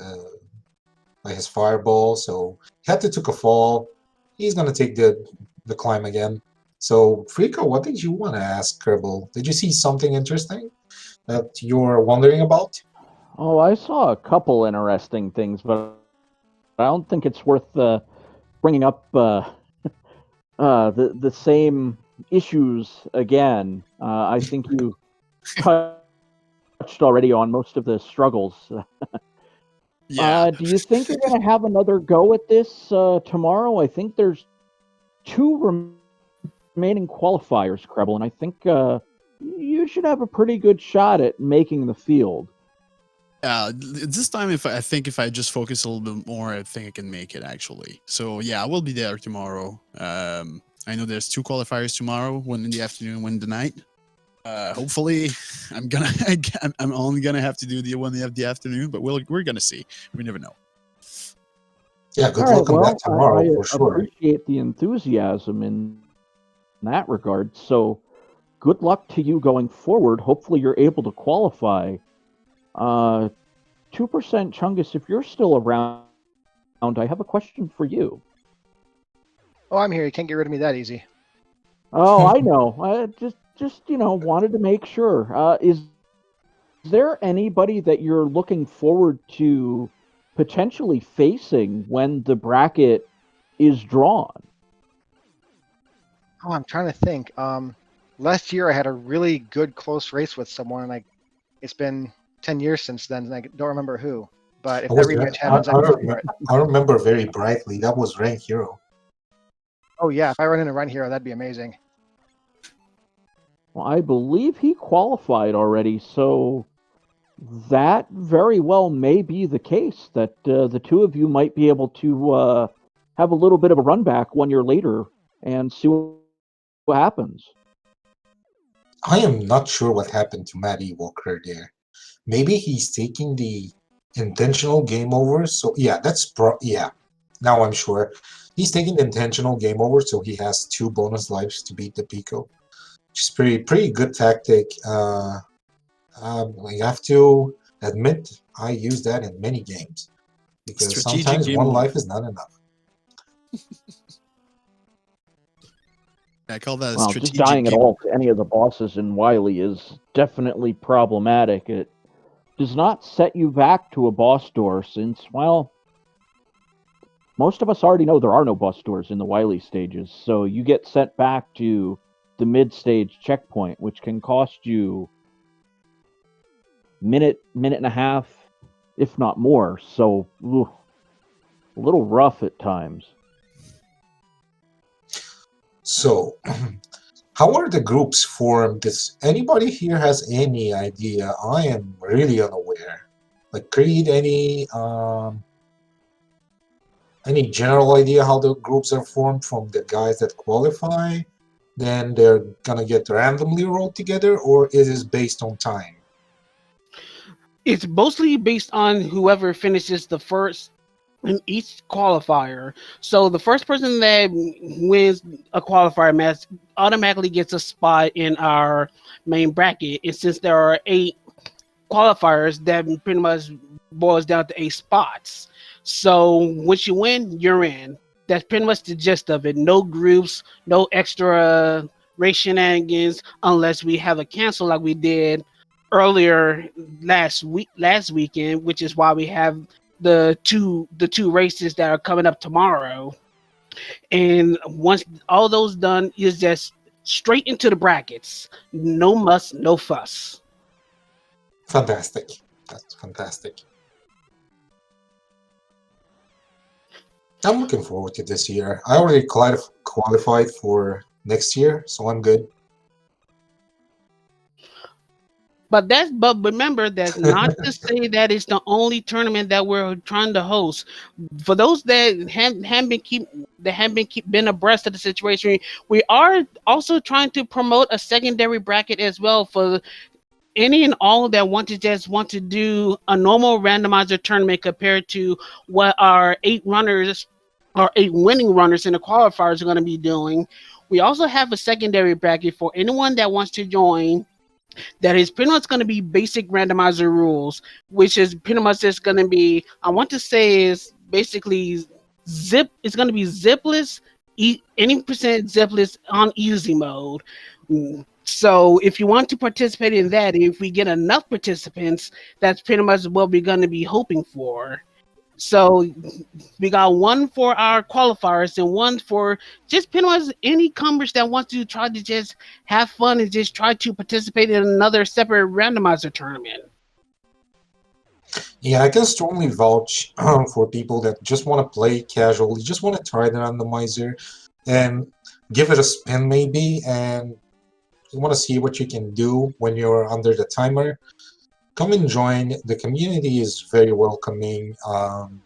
fireball, so he had to take a fall. He's gonna take the climb again. So, Frico, what did you want to ask Kerbal? Did you see something interesting that you're wondering about? Oh, I saw a couple interesting things, but I don't think it's worth bringing up the same issues again. I think you touched already on most of the struggles. Yeah. Do you think you're going to have another go at this tomorrow? I think there's 2 remaining qualifiers, Krebel, and I think you should have a pretty good shot at making the field. This time, if I just focus a little bit more, I think I can make it actually. So yeah, I will be there tomorrow. I know there's 2 qualifiers tomorrow, one in the afternoon, one in the night. Hopefully, I'm only gonna have to do the one in the afternoon, but we're gonna see. We never know. Yeah, good All right, luck on well, that tomorrow I for sure. appreciate the enthusiasm in that regard. So, good luck to you going forward. Hopefully, you're able to qualify. 2% Chungus, if you're still around, I have a question for you. Oh, I'm here. You can't get rid of me that easy. Oh, I know. I just wanted to make sure. Is there anybody that you're looking forward to potentially facing when the bracket is drawn? Oh, I'm trying to think. Last year I had a really good close race with someone, and it's been 10 years since then, and I don't remember who. But if that rematch happens, I'd be up for it. I remember very brightly. That was Rank Hero. Oh yeah, if I run into Run Hero, that'd be amazing. Well, I believe he qualified already, so that very well may be the case that the two of you might be able to have a little bit of a run back 1 year later and see what happens. I am not sure what happened to Matty Walker there. Maybe he's taking the intentional game over. So yeah, yeah. Now I'm sure he's taking the intentional game over, so he has 2 bonus lives to beat the Pico. Which is pretty good tactic. I have to admit I use that in many games because Strategic sometimes game 1 over. life is not enough. I call that a Well, strategic just dying at game all over. to any of the bosses in Wily is definitely problematic. It does not set you back to a boss door since, well, most of us already know there are no boss doors in the Wily stages, so you get sent back to the mid-stage checkpoint, which can cost you minute and a half, if not more. So, ooh, a little rough at times. So, how are the groups formed? Does anybody here has any idea? I am really unaware. Like, Creed, any general idea how the groups are formed from the guys that qualify? Then they're gonna get randomly rolled together, or is it based on time? It's mostly based on whoever finishes the first in each qualifier. So the first person that wins a qualifier match automatically gets a spot in our main bracket. And since there are 8 qualifiers, that pretty much boils down to 8 spots. So once you win, you're in. That's pretty much the gist of it. No groups, no extra race shenanigans, unless we have a cancel like we did earlier last weekend, which is why we have the two races that are coming up tomorrow. And once all those done, is just straight into the brackets. No muss, no fuss. Fantastic. That's fantastic. I'm looking forward to this year. I already qualified for next year, so I'm good. But remember, that's not to say that it's the only tournament that we're trying to host. For those that haven't been abreast of the situation, we are also trying to promote a secondary bracket as well for any and all that want to do a normal randomizer tournament compared to what our 8 winning runners in the qualifiers are going to be doing. We also have a secondary bracket for anyone that wants to join that is pretty much going to be basic randomizer rules, which is pretty much just going to be, I want to say, is basically it's going to be zipless, any percent zipless on easy mode. So if you want to participate in that, if we get enough participants, that's pretty much what we're going to be hoping for. So we got one for our qualifiers and one for just pretty much any comers that wants to try to just have fun and just try to participate in another separate randomizer tournament. Yeah, I can strongly vouch for people that just want to play casually, just want to try the randomizer and give it a spin maybe, and you want to see what you can do when you're under the timer. Come and join. The community is very welcoming. I'm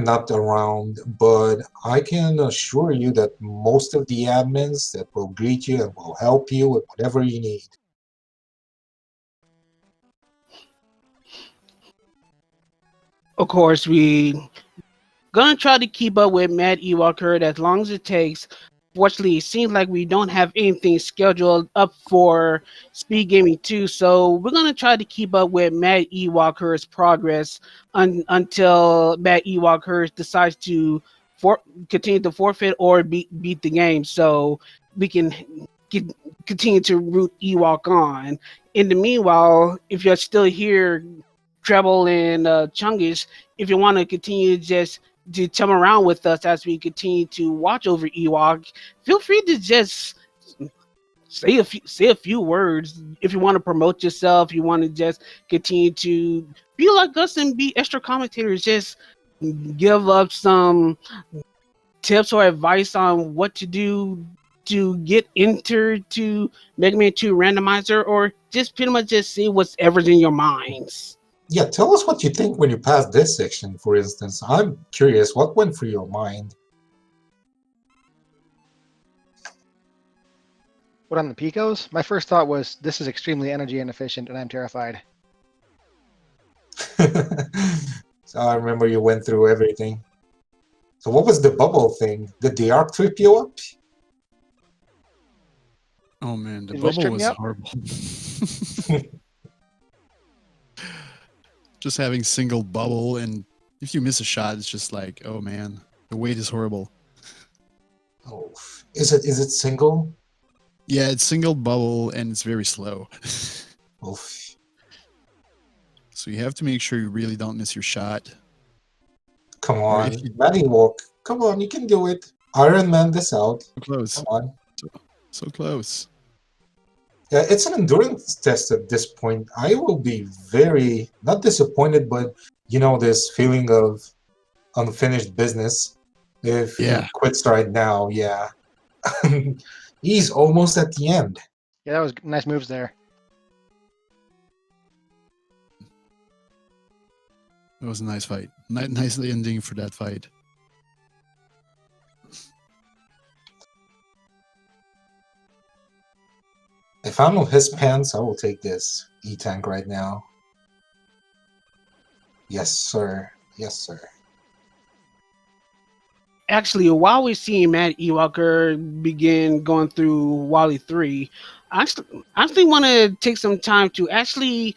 not around, but I can assure you that most of the admins that will greet you and will help you with whatever you need. Of course, we gonna try to keep up with Matt Ewalker as long as it takes. Fortunately, it seems like we don't have anything scheduled up for Speed Gaming 2, so we're gonna try to keep up with Matt Ewalker's progress until Matt Ewalker decides to continue to forfeit or beat the game, so we can get, continue to root Ewok on. In the meanwhile, if you're still here, Treble and Chungish, if you want to continue just to come around with us as we continue to watch over Ewok, feel free to just say a few words. If you want to promote yourself, you want to just continue to be like us and be extra commentators, just give up some tips or advice on what to do to get entered to Mega Man 2 Randomizer, or just pretty much just see whatever's in your minds? Yeah, tell us what you think when you pass this section, for instance. I'm curious, what went through your mind? What on the Picos? My first thought was this is extremely energy inefficient, and I'm terrified. So I remember you went through everything. So what was the bubble thing? Did the arc trip you up? Oh man, the Did Wish bubble trip me was up? horrible. Just having single bubble, and if you miss a shot, it's just like, oh man, the weight is horrible. Oh, is it single? Yeah, it's single bubble and it's very slow. Oof. So you have to make sure you really don't miss your shot. Come Or on, if you Manny Walk. Come on, you can do it. Iron Man this out. so close, Come on. so close. Yeah, it's an endurance test at this point. I will be very, not disappointed, but this feeling of unfinished business if he Yeah. quits right now. Yeah. He's almost at the end. Yeah, that was nice moves there. It was a nice fight. Nicely ending for that fight. If I'm on his pants, I will take this E-Tank right now. Yes, sir. Yes, sir. Actually, while we're seeing Matt Ewalker begin going through Wally 3, I actually want to take some time to actually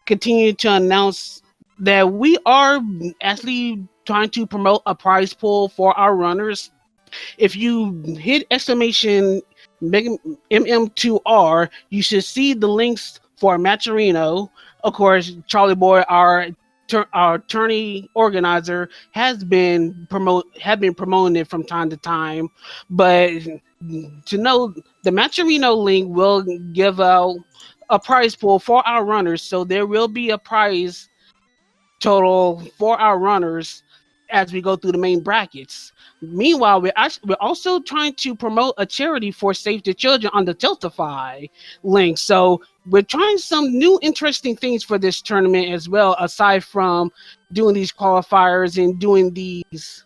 continue to announce that we are actually trying to promote a prize pool for our runners. If you hit exclamation MM2R, you should see the links for Maturino. Of course, Charlie Boy, our attorney organizer, has been promoting it from time to time. But to know, the Maturino link will give out a prize pool for our runners, so there will be a prize total for our runners as we go through the main brackets. Meanwhile, we're also trying to promote a charity for Save the Children on the Tiltify link. So we're trying some new interesting things for this tournament as well, aside from doing these qualifiers and doing these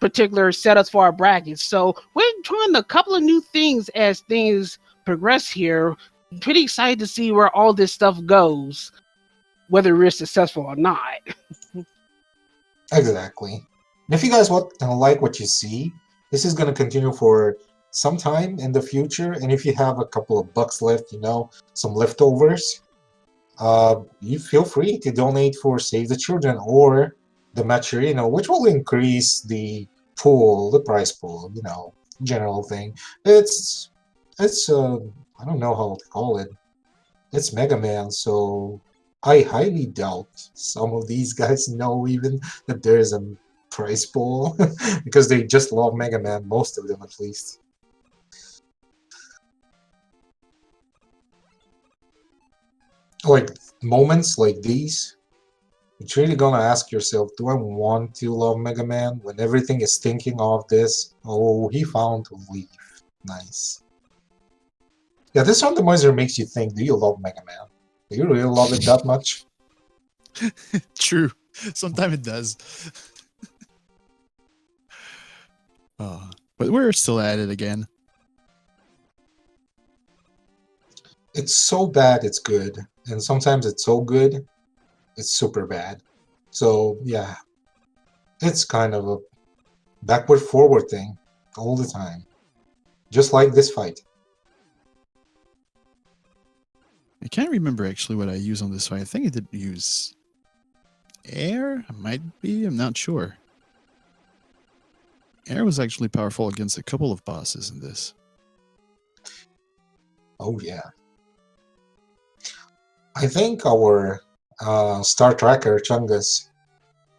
particular setups for our brackets. So we're trying a couple of new things as things progress here. Pretty excited to see where all this stuff goes, whether we're successful or not. Exactly. And if you guys like what you see, this is going to continue for some time in the future. And if you have a couple of bucks left, some leftovers, you feel free to donate for Save the Children or the Maturino, which will increase the pool, the prize pool, general thing. It's I don't know how to call it. It's Mega Man, so I highly doubt some of these guys know even that there is a prize pool because they just love Mega Man, most of them at least. Like moments like these, you're really gonna ask yourself, do I want to love Mega Man when everything is thinking of this? Oh, he found a leaf. Nice. Yeah, this randomizer makes you think, do you love Mega Man? Do you really love it that much? True. Sometimes it does. But we're still at it again. It's so bad it's good, and sometimes it's so good it's super bad. So yeah, it's kind of a backward forward thing all the time, just like this fight. I can't remember actually what I used on this fight. I think I did use air. Might be. I'm not sure. Air was actually powerful against a couple of bosses in this. Oh yeah. I think our Star Tracker Chungus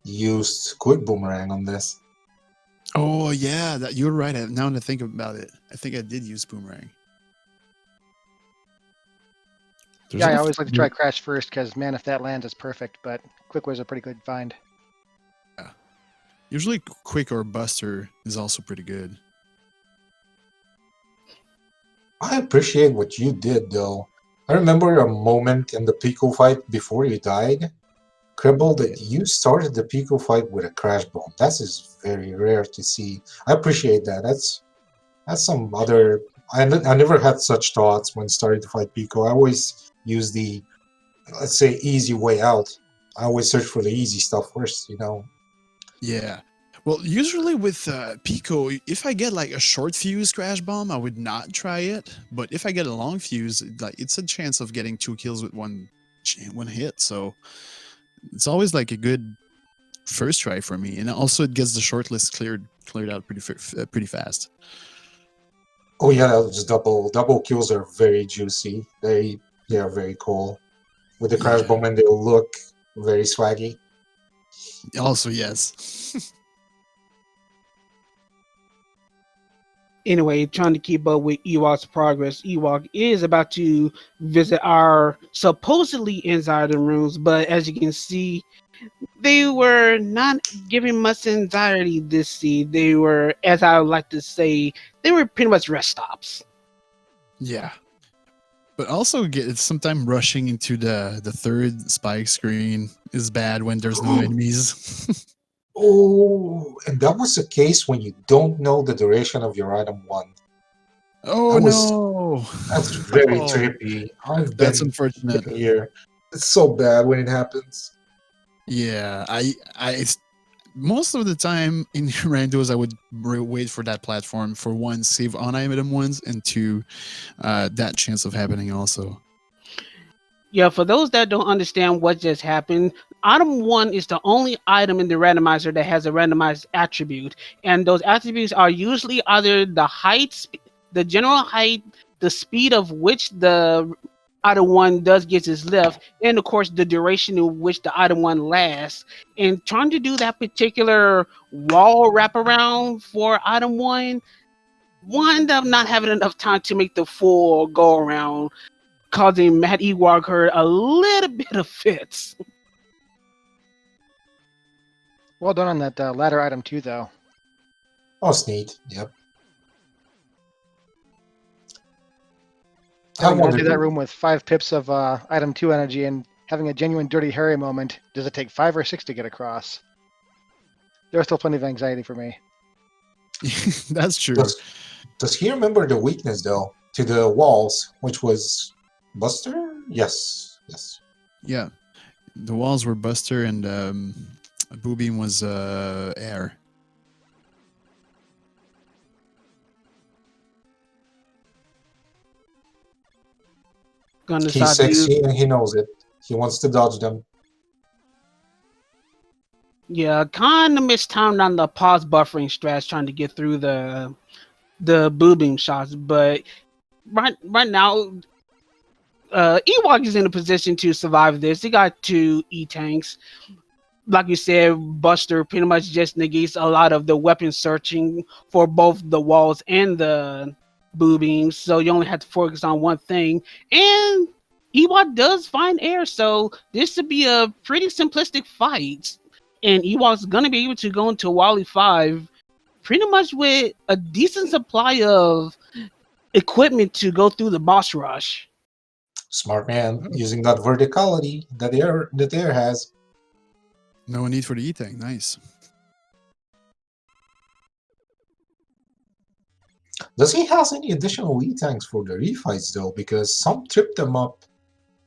used Quick Boomerang on this. Oh yeah, you're right. Now that I think about it, I think I did use boomerang. Yeah, I always like to try Crash first because, man, if that lands, it's perfect. But Quick was a pretty good find. Yeah. Usually Quick or Buster is also pretty good. I appreciate what you did, though. I remember a moment in the Pico fight before you died. Cribble, that you started the Pico fight with a crash bomb. That is very rare to see. I appreciate that. That's some other. I never had such thoughts when starting to fight Pico. I always use the, let's say, easy way out. I always search for the easy stuff first, you know. Yeah. Well, usually with Pico, if I get like a short fuse crash bomb, I would not try it. But if I get a long fuse, like it's a chance of getting 2 kills with one hit. So it's always like a good first try for me, and also it gets the shortlist cleared out pretty fast. Oh yeah, those double kills are very juicy. They are very cool. With the crash Yeah. bomb, and they'll look very swaggy. Also, yes. Anyway, trying to keep up with Ewok's progress, Ewok is about to visit our supposedly insider rooms, but as you can see, they were not giving much anxiety this seed. They were, as I would like to say, they were pretty much rest stops. Yeah. But also, sometimes rushing into the third spike screen is bad when there's no enemies. Oh, and that was the case when you don't know the duration of your item 1. Oh was- no! That's very Oh, trippy. I've that's been unfortunate. here. It's so bad when it happens. Yeah, most of the time in randos, I would wait for that platform for one, save on item ones, and two, that chance of happening also. Yeah, for those that don't understand what just happened, item 1 is the only item in the randomizer that has a randomized attribute. And those attributes are usually either the height, the general height, the speed of which the item 1 does get its lift, and of course the duration in which the item 1 lasts. And trying to do that particular wall wraparound for item 1 wound up not having enough time to make the full go around, causing Matt Ewok a little bit of fits. Well done on that ladder item too, though. Oh, it's neat. Yep. Having gone through wondered- that room with 5 pips of item 2 energy and having a genuine Dirty Harry moment, does it take 5 or 6 to get across? There's still plenty of anxiety for me. That's true. Does he remember the weakness, though, to the walls, which was Buster? Yes. Yeah, the walls were Buster, and Boo Beam was Air. Gonna He's decide to use, sexy and he knows it. He wants to dodge them. yeah, kind of mistimed on the pause buffering strats trying to get through the boo beam shots, but right now Ewok is in a position to survive this. He got 2 E-tanks. Like you said, Buster pretty much just negates a lot of the weapon searching for both the walls and the boo beams, so you only have to focus on one thing. And Ewok does find air, so this should be a pretty simplistic fight. And Ewok's gonna be able to go into Wally 5 pretty much with a decent supply of equipment to go through the boss rush. Smart man, using that verticality that the air has. No need for the E-Tank. Nice. Does he has any additional E-tanks for the refights, though? Because some trip them up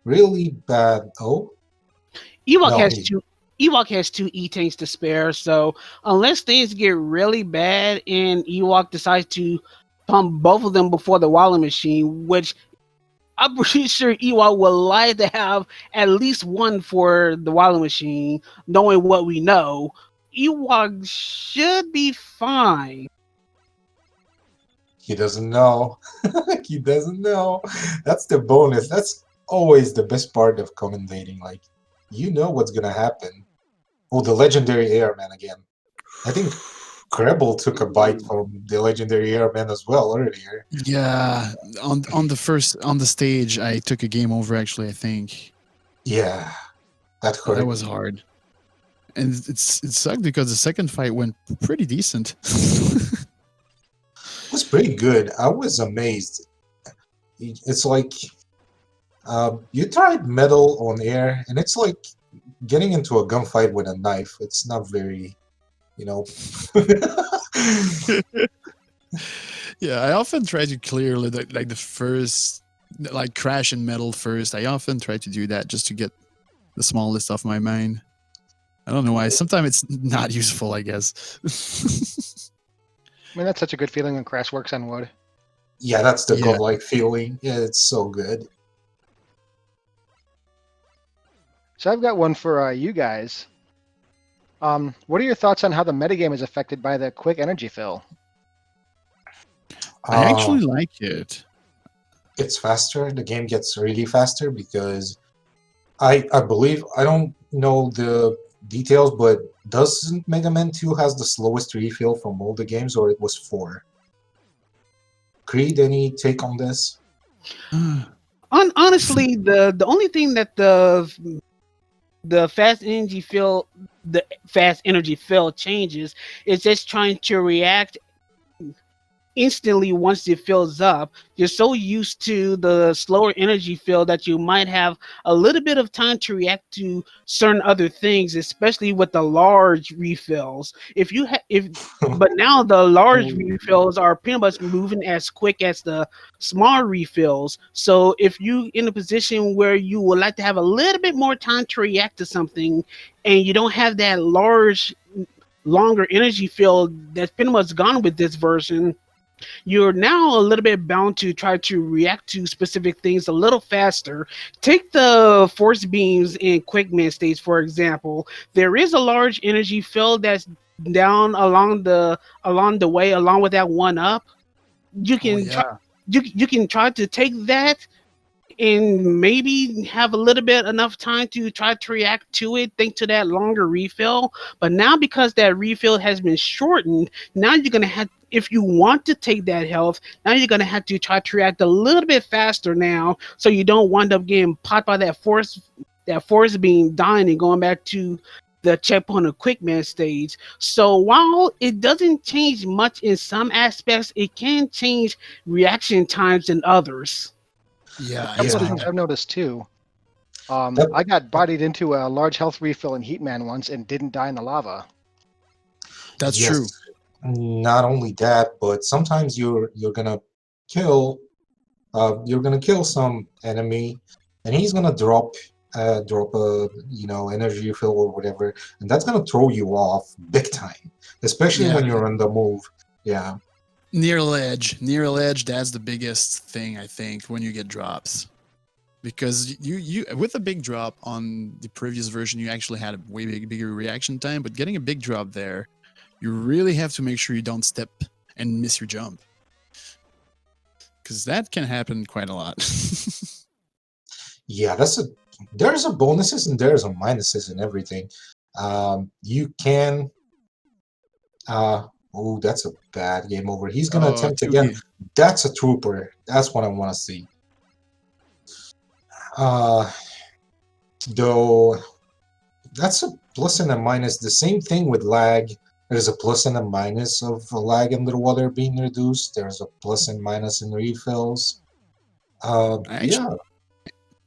really bad. Oh? Ewok No, has he- 2 Ewok has 2 E-tanks to spare, so unless things get really bad and Ewok decides to pump both of them before the Wally machine, which I'm pretty sure Ewok would like to have at least one for the Wally machine, knowing what we know, Ewok should be fine. He doesn't know. He doesn't know. That's the bonus. That's always the best part of commentating. Like, you know what's gonna happen. Oh, the legendary airman again. I think Krebel took a bite from the legendary airman as well earlier. Yeah, on the stage, I took a game over. Actually, I think Yeah, that hurt. that was hard, and it sucked because the second fight went pretty decent. It was pretty good. I was amazed. it's like you tried metal on air, and it's like getting into a gunfight with a knife. It's not very, you know. Yeah, I often try to clear like the first, like crash and metal first. I often try to do that just to get the smallest off my mind. I don't know why. Sometimes it's not useful, I guess. I mean, that's such a good feeling when Crash works on wood. Yeah, that's the Yeah. godlike feeling. Yeah, it's so good. So I've got one for you guys. What are your thoughts on how the metagame is affected by the quick energy fill? I actually like it. It's faster. The game gets really faster because I believe, I don't know the details, but doesn't Mega Man 2 has the slowest refill from all the games, or it was 4? Creed, any take on this? Honestly, the only thing that the fast energy fill changes is just trying to react instantly once it fills up. You're so used to the slower energy fill that you might have a little bit of time to react to certain other things, especially with the large refills. But now the large refills are pretty much moving as quick as the small refills. So if you in a position where you would like to have a little bit more time to react to something, and you don't have that longer energy fill that's pretty much gone with this version, you're now a little bit bound to try to react to specific things a little faster. Take the force beams in Quickman stage, for example. There is a large energy field that's down along the way, along with that one up. You can try Yeah. you can try to take that and maybe have a little bit enough time to try to react to it, think to that longer refill. But now because that refill has been shortened, now you're gonna have, if you want to take that health, now you're gonna have to try to react a little bit faster now, so you don't wind up getting popped by that force being dying and going back to the checkpoint of Quickman stage. So while it doesn't change much in some aspects, it can change reaction times in others. Yeah, A I couple of see things that. I've noticed too. That- I got bodied into a large health refill in Heatman once and didn't die in the lava. That's yes. true. Not only that, but sometimes you're gonna kill some enemy, and he's gonna drop a energy fill or whatever, and that's gonna throw you off big time, especially Yeah. when you're on the move. Yeah. Near ledge, that's the biggest thing I think when you get drops. Because you with a big drop on the previous version, you actually had a way bigger reaction time, but getting a big drop there, you really have to make sure you don't step and miss your jump. Because that can happen quite a lot. Yeah, there's a bonuses and there's a minuses and everything. You can oh, that's a bad game over. He's gonna Oh, attempt again. That's a trooper. That's what I want to see. Though that's a plus and a minus. The same thing with lag. There's a plus and a minus of lag underwater being reduced. There's a plus and minus in refills. Yeah.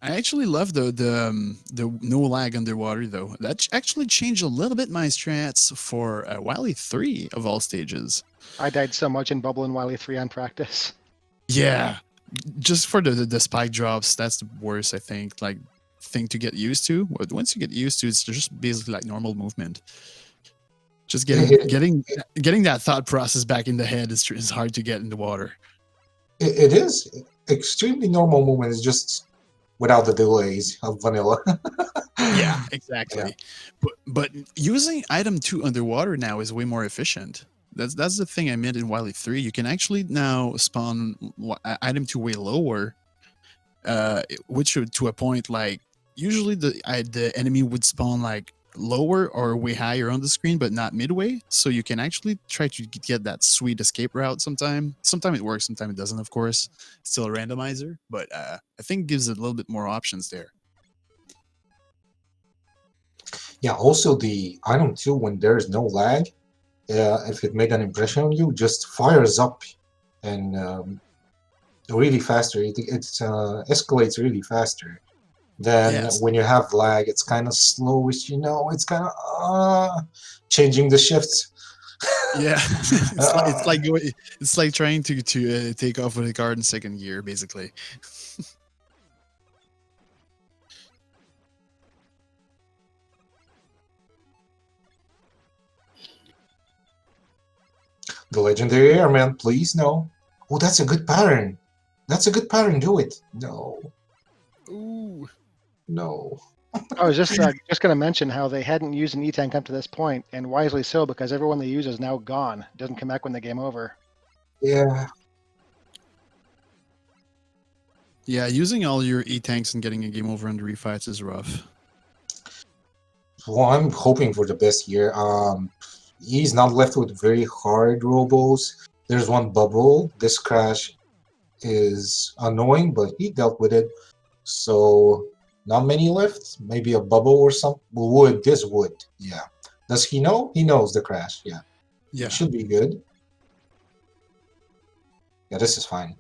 I actually love the no lag underwater though. That actually changed a little bit my strats for Wily 3 of all stages. I died so much in Bubble and Wily 3 on practice. Yeah, just for the spike drops, that's the worst I think. Like thing to get used to. But once you get used to it, it's just basically like normal movement. Just getting that thought process back in the head is hard to get in the water. It is extremely normal movement. It's just without the delays of vanilla. Yeah, exactly. Yeah. But using item 2 underwater now is way more efficient. That's the thing I meant in Wily 3. You can actually now spawn item 2 way lower, which to a point like usually the enemy would spawn like lower or way higher on the screen, but not midway. So you can actually try to get that sweet escape route sometime. Sometimes it works, sometimes it doesn't, of course. It's still a randomizer, but I think it gives it a little bit more options there. Yeah, also the item 2, when there is no lag, if it made an impression on you, just fires up and really faster. It escalates really faster. Then Yes. when you have lag, it's kind of slowish. It's kind of changing the shifts. Yeah, it's like trying to take off with a car in second gear, basically. The legendary airman, please no. Oh, that's a good pattern. That's a good pattern. Do it. No, Ooh. no. I was just going to mention how they hadn't used an E-Tank up to this point, and wisely so, because everyone they use is now gone. It doesn't come back when the game over. Yeah. Yeah, using all your E-tanks and getting a game over on the refights is rough. Well, I'm hoping for the best here. He's not left with very hard robos. There's one bubble. This crash is annoying, but he dealt with it. So not many left. Maybe a bubble or some wood. This wood. Yeah. Does he know? He knows the crash. Yeah. Yeah. It should be good. Yeah, this is fine.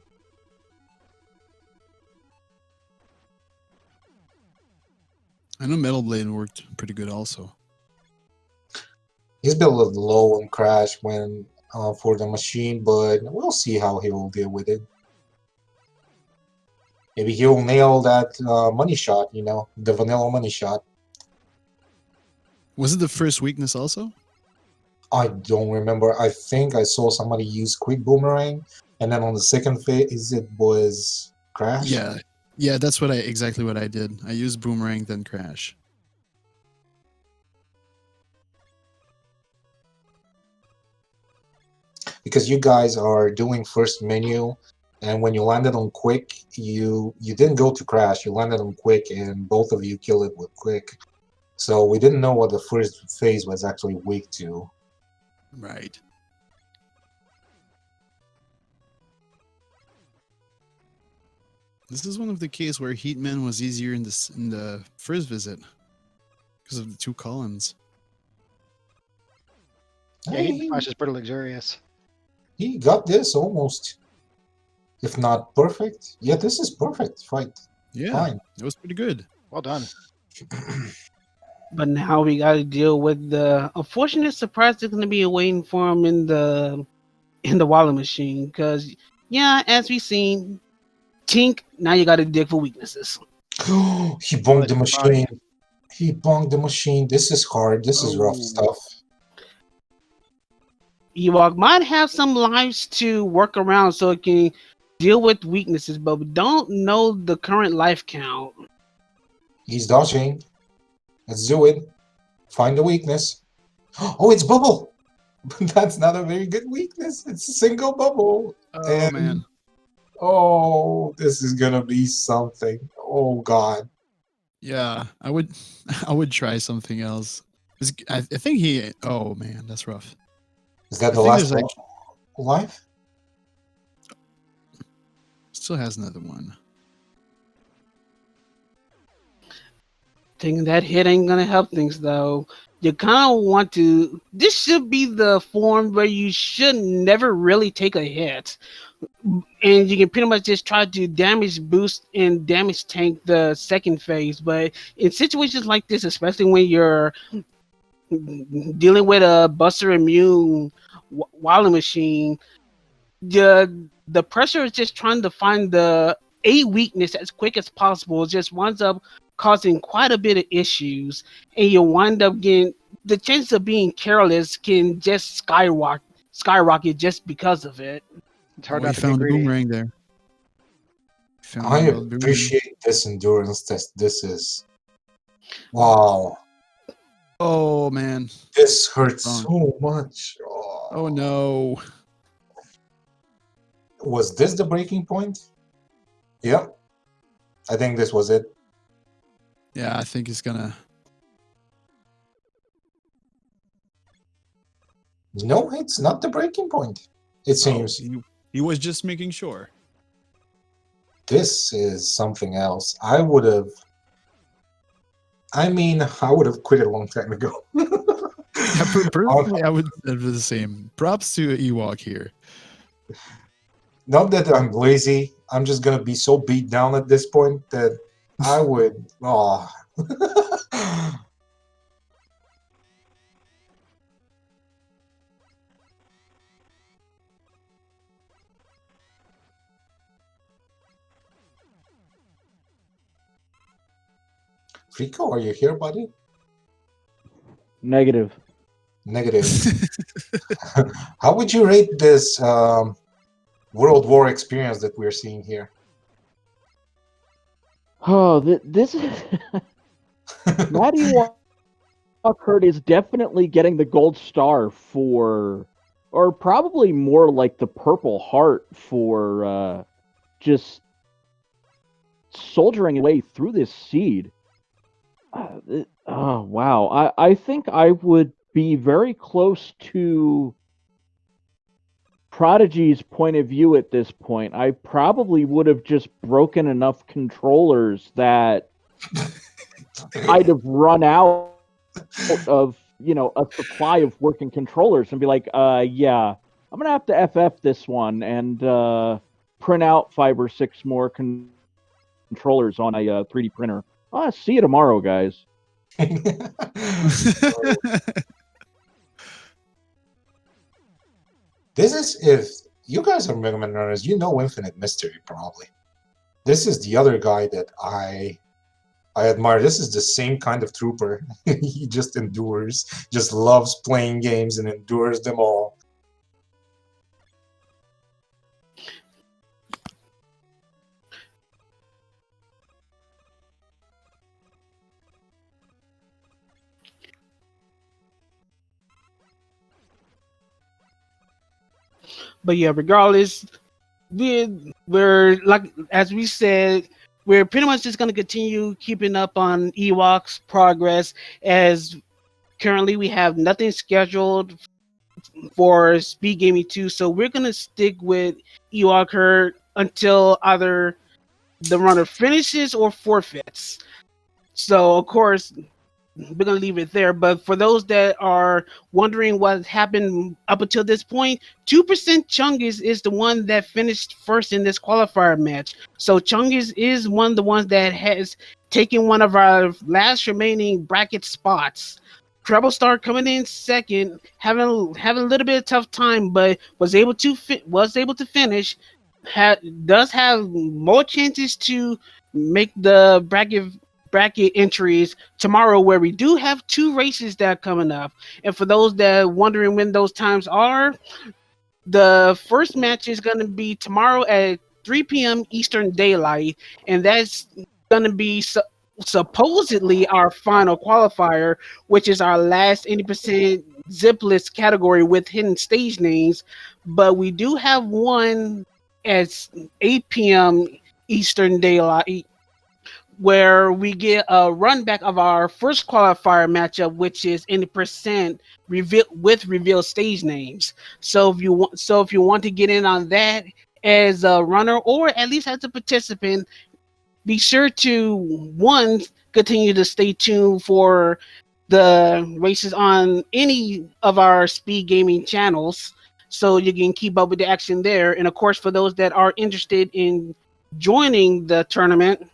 I know Metal Blade worked pretty good also. He's been a little low on crash when for the machine, but we'll see how he will deal with it. Maybe he'll nail that money shot, the vanilla money shot. Was it the first weakness also? I don't remember. I think I saw somebody use quick boomerang, and then on the second phase it was crash. Yeah, that's exactly what I did. I used boomerang, then crash. Because you guys are doing first menu, and when you landed on quick, you didn't go to crash. You landed on quick, and both of you killed it with quick. So we didn't know what the first phase was actually weak to. Right. This is one of the cases where Heatman was easier in the first visit because of the two columns. Yeah, Heat Flash is pretty luxurious. He got this almost, if not perfect. Yeah, this is perfect fight. Yeah, Fine. it was pretty good. Well done. But now we got to deal with the unfortunate surprise that's going to be waiting for him in the wallet machine. Because as we've seen, Tink. Now you got to dig for weaknesses. He bonked the machine. He bonked the machine. This is hard. This is rough stuff. Ewok might have some lives to work around so it can deal with weaknesses, but we don't know the current life count. He's dodging. Let's do it. Find the weakness. Oh, it's bubble. That's not a very good weakness. It's a single bubble. Oh, man. Oh, this is gonna be something. Oh God. Yeah, I would try something else. I think he. Oh man, that's rough. Is that the last life? Still has another one. Thinking that hit ain't gonna help things though. You kind of want to. This should be the form where you should never really take a hit, and you can pretty much just try to damage boost and damage tank the second phase. But in situations like this, especially when you're dealing with a Buster Immune wallet machine, the pressure is just trying to find a weakness as quick as possible. It just winds up causing quite a bit of issues, and you wind up getting the chance of being careless can just skyrocket just because of it. It's hard We not to be found a greedy. boomerang there. I appreciate this endurance test. This is wow. Oh man, this hurts so much. Oh no. Was this the breaking point? Yep. I think this was it. Yeah, I think it's gonna. No, it's not the breaking point. It seems. He was just making sure. This is something else. I would have quit a long time ago. Yeah, personally, I would do the same. Props to Ewok here. Not that I'm lazy. I'm just gonna be so beat down at this point that I would. Oh. Frico, are you here, buddy? Negative. Negative. How would you rate this World War experience that we're seeing here? Oh, this is Maddie Walker is definitely getting the gold star for, or probably more like the Purple Heart for just soldiering away through this seed. Oh wow, I think I would be very close to Prodigy's point of view at this point. I probably would have just broken enough controllers that I'd have run out of, a supply of working controllers and be like, yeah, I'm gonna have to FF this one and print out 5 or 6 more controllers on a 3D printer. See you tomorrow, guys. This is, if you guys are Mega Man runners, you know Infinite Mystery probably. This is the other guy that I admire. This is the same kind of trooper. He just endures, just loves playing games and endures them all. But yeah, regardless, we're like, as we said, we're pretty much just going to continue keeping up on Ewok's progress, as currently we have nothing scheduled for Speed Gaming 2, so we're going to stick with Ewok Herd until either the runner finishes or forfeits. So of course we're gonna leave it there. But for those that are wondering what happened up until this point, 2% Chungus is the one that finished first in this qualifier match. So Chungus is one of the ones that has taken one of our last remaining bracket spots. Treble Star coming in second, having a little bit of tough time, but was able to finish. Does have more chances to make the bracket entries tomorrow, where we do have 2 races that are coming up. And for those that are wondering when those times are, the first match is going to be tomorrow at 3 p.m. Eastern Daylight, and that's going to be supposedly our final qualifier, which is our last 80% zipless category with hidden stage names. But we do have one at 8 p.m. Eastern Daylight, where we get a run back of our first qualifier matchup, which is 80% reveal stage names. So if you want to get in on that as a runner or at least as a participant, be sure to continue to stay tuned for the races on any of our Speed Gaming channels, so you can keep up with the action there. And of course, for those that are interested in joining the tournament,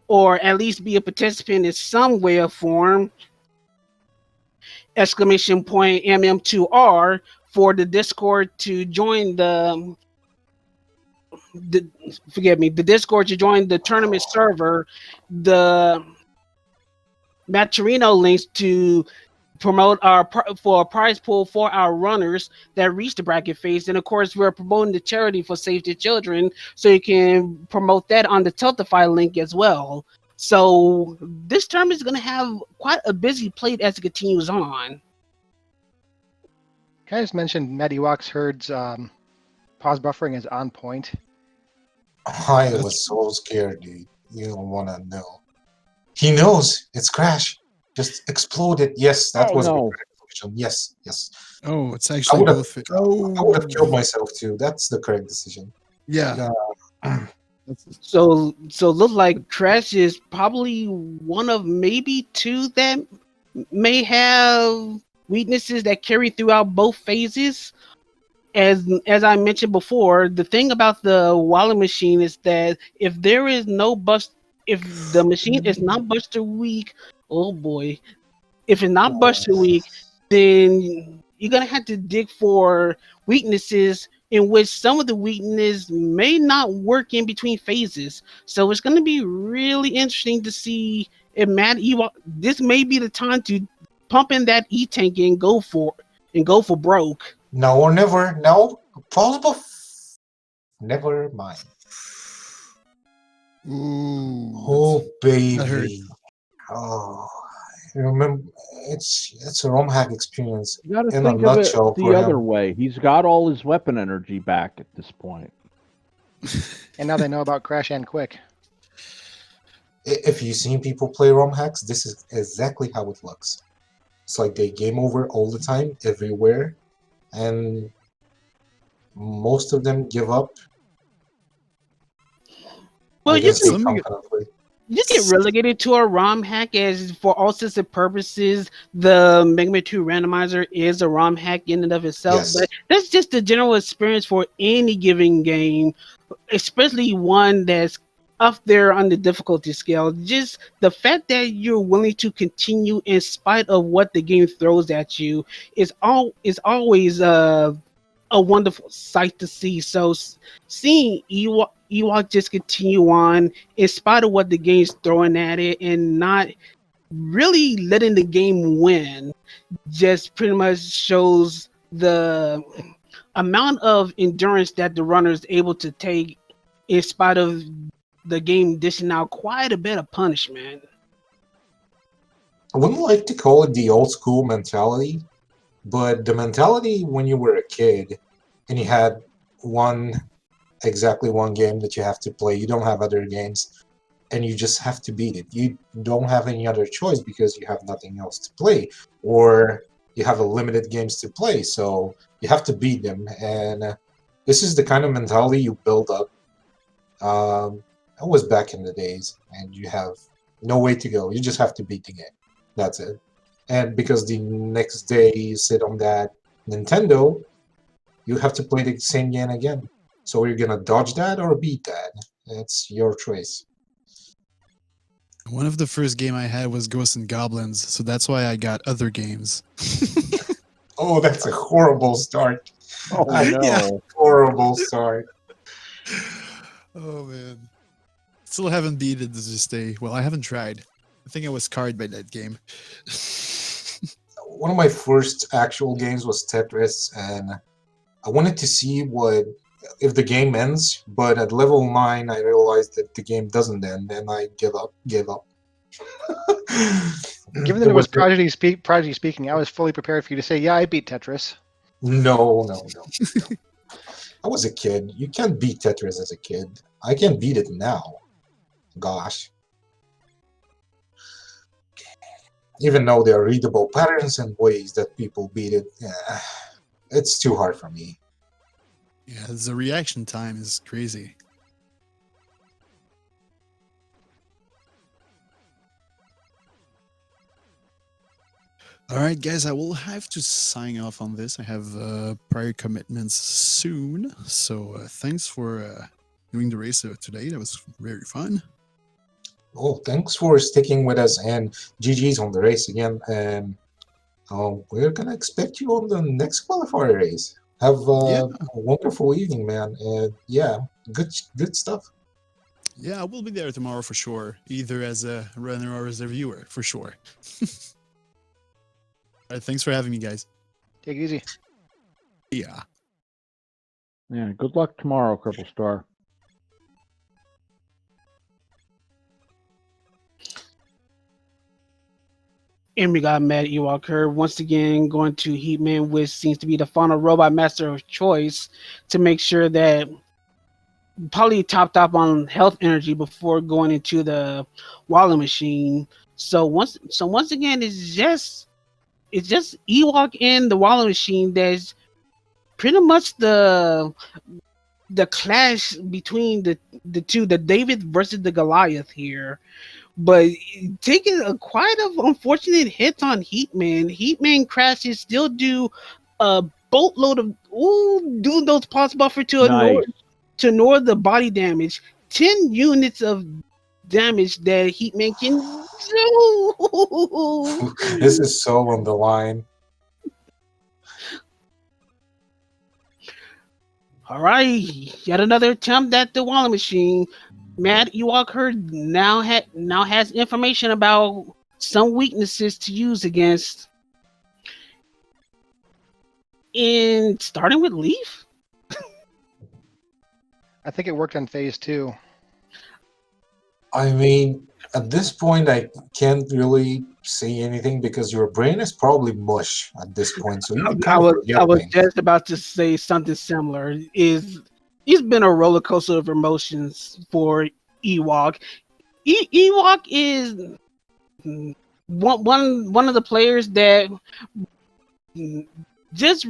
or at least be a participant in some way or form, !MM2R for the Discord to join the Discord to join the tournament server, the Maturino links to promote for a prize pool for our runners that reach the bracket phase. And of course, we're promoting the charity for Save the Children, so you can promote that on the Tiltify link as well. So this term is going to have quite a busy plate as it continues on. Can I just mention Matty Walks Herd's pause buffering is on point? I was so scared, dude. You don't want to know. He knows. It's Crash. Just explode it. Yes, that was no. the correct solution. Yes. Oh, it's actually both. I would have killed myself too. That's the correct decision. Yeah. So looks like Crash is probably one of maybe 2 that may have weaknesses that carry throughout both phases. as I mentioned before, the thing about the wallet machine is that if there is no bust, if the machine is not Buster Week, oh boy, if it's not Buster Week, then you're gonna have to dig for weaknesses in which some of the weakness may not work in between phases. So it's gonna be really interesting to see if Mad Ewok. This may be the time to pump in that E tank and go for broke. No or never. No. Possible. Never mind. Ooh. Oh, That hurt. baby. Oh, I remember. It's a ROM hack experience You got to in a think of it nutshell the for other him. way. He's got all his weapon energy back at this point. And now they know about Crash and Quick. If you've seen people play ROM hacks, this is exactly how it looks. It's like they game over all the time, everywhere, and most of them give up. Well, I you guess can they Let me get- confidently. you get relegated to a ROM hack as, for all intents and purposes, the Mega Man 2 randomizer is a ROM hack in and of itself. Yes. But that's just the general experience for any given game, especially one that's up there on the difficulty scale. Just the fact that you're willing to continue in spite of what the game throws at you is always a wonderful sight to see. So seeing Ewok just continue on in spite of what the game's throwing at it and not really letting the game win just pretty much shows the amount of endurance that the runner is able to take in spite of the game dishing out quite a bit of punishment. I wouldn't like to call it the old school mentality, but the mentality when you were a kid and you had exactly one game that you have to play, you don't have other games, and you just have to beat it. You don't have any other choice because you have nothing else to play, or you have a limited games to play, so you have to beat them. And this is the kind of mentality you build up. It was back in the days, and you have no way to go. You just have to beat the game. That's it. And because the next day you sit on that Nintendo, you have to play the same game again. So you're gonna dodge that or beat that. It's your choice. One of the first game I had was Ghosts and Goblins, so that's why I got other games. Oh, that's a horrible start. Oh no! Yeah. Horrible start. Oh man. Still haven't beat it to this day. Well, I haven't tried. I think I was scarred by that game. One of my first actual games was Tetris, and I wanted to see if the game ends, but at level 9 I realized that the game doesn't end, and I gave up. Given that it was Prodigy speaking, I was fully prepared for you to say, "Yeah, I beat Tetris." No. I was a kid. You can't beat Tetris as a kid. I can beat it now. Gosh. Even though there are readable patterns and ways that people beat it, it's too hard for me. Yeah, the reaction time is crazy. All right, guys, I will have to sign off on this. I have prior commitments soon. So thanks for doing the race today. That was very fun. Oh, thanks for sticking with us, and GG's on the race again. And we're gonna expect you on the next qualifier race. Have a wonderful evening, man. And yeah, good stuff. Yeah, I will be there tomorrow for sure, either as a runner or as a viewer, for sure. All right, thanks for having me, guys. Take it easy. Yeah. Yeah. Good luck tomorrow, Cripple Star. And we got Mad Ewok once again going to Heatman, which seems to be the final robot master of choice to make sure that probably topped up on health energy before going into the wallet machine. So once again, it's just Ewok in the wallet machine. That's pretty much the clash between the two, the David versus the Goliath here. But taking quite of unfortunate hits on Heatman. Heatman crashes still do a boatload of doing those pulse buffer to Nice. ignore the body damage. 10 units of damage that Heatman can do. This is so on the line. All right, yet another attempt at the Wallet Machine. Mad Ewok Herd now has information about some weaknesses to use against. In starting with Leaf. I think it worked on phase 2. I mean, at this point, I can't really say anything because your brain is probably mush at this point, so you kind of forget I was things. just about to say something similar. It's been a roller coaster of emotions for Ewok. Ewok is one of the players that just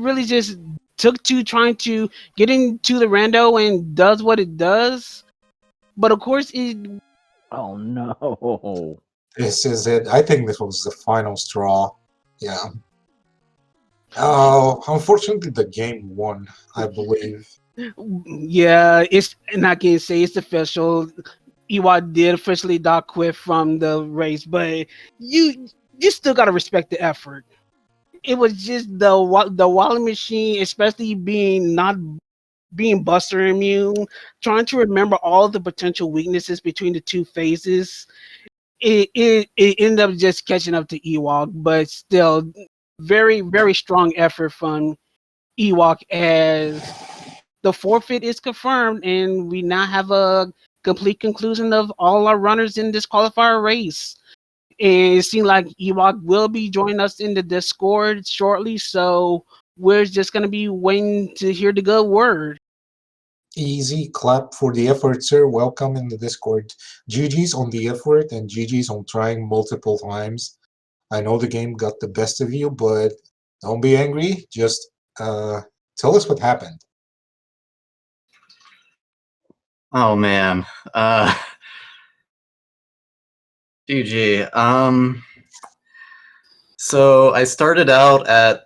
took to trying to get into the rando and does what it does. But of course, Oh no. This is it. I think this was the final straw. Yeah. Oh, unfortunately, the game won, I believe. yeah, it's not gonna say it's official. Ewok did officially dock quit from the race, but you still gotta respect the effort. It was just the Wallet Machine, especially not being Buster immune, trying to remember all the potential weaknesses between the two phases. It ended up just catching up to Ewok, but still, very very strong effort from Ewok as the forfeit is confirmed, and we now have a complete conclusion of all our runners in this qualifier race. And it seems like Ewok will be joining us in the Discord shortly, so we're just gonna be waiting to hear the good word. Easy clap for the effort, sir. Welcome in the Discord. GG's on the effort and GG's on trying multiple times. I know the game got the best of you, but don't be angry. Just tell us what happened. Oh man. GG. So I started out at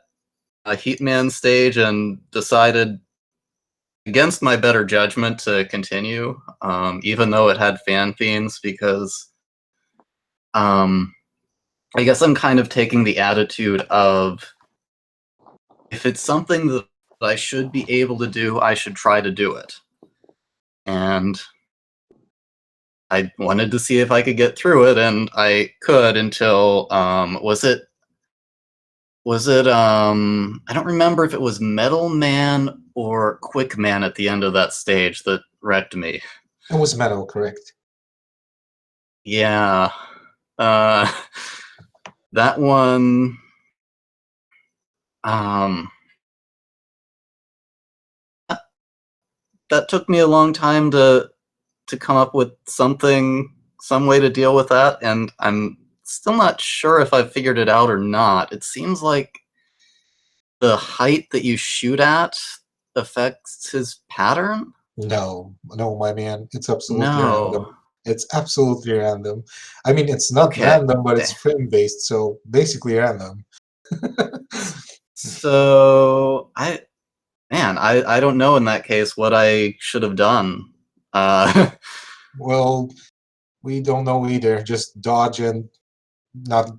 a Heatman stage and decided against my better judgment to continue, even though it had fan fiends, because I guess I'm kind of taking the attitude of if it's something that I should be able to do, I should try to do it. And I wanted to see if I could get through it, and I could until was it I don't remember if it was Metal Man or Quick Man at the end of that stage that wrecked me. It was metal, correct? Yeah. That one that took me a long time to come up with some way to deal with that, and I'm still not sure if I've figured it out or not. It seems like the height that you shoot at affects his pattern? No, my man. It's absolutely random. No. It's absolutely random. I mean, it's not Okay. random, but it's frame-based, so basically random. So I don't know in that case what I should have done. Well, we don't know either. Just dodge and not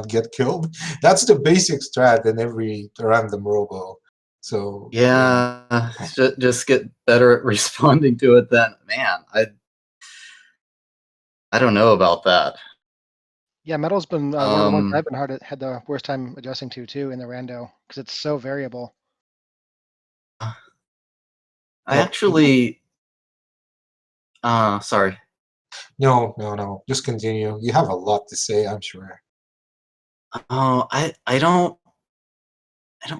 get killed. That's the basic strat in every random robo. So yeah, just get better at responding to it then. Man, I don't know about that. Yeah, metal's been one of the ones I've been had the worst time adjusting to too in the rando because it's so variable. I actually sorry. No. Just continue. You have a lot to say, I'm sure. Oh, I don't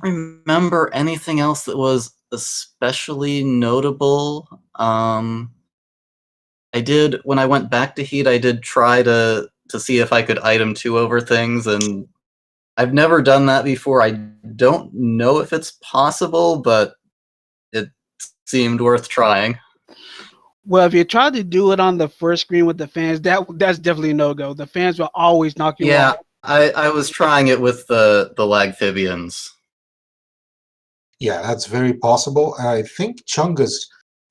remember anything else that was especially notable. I did, when I went back to Heat, I did try to see if I could item 2 over things, and I've never done that before. I don't know if it's possible, but it seemed worth trying. Well, if you try to do it on the first screen with the fans, that's definitely a no-go. The fans will always knock you Yeah, off. I was trying it with the Lagphibians. Yeah, that's very possible. I think Chungus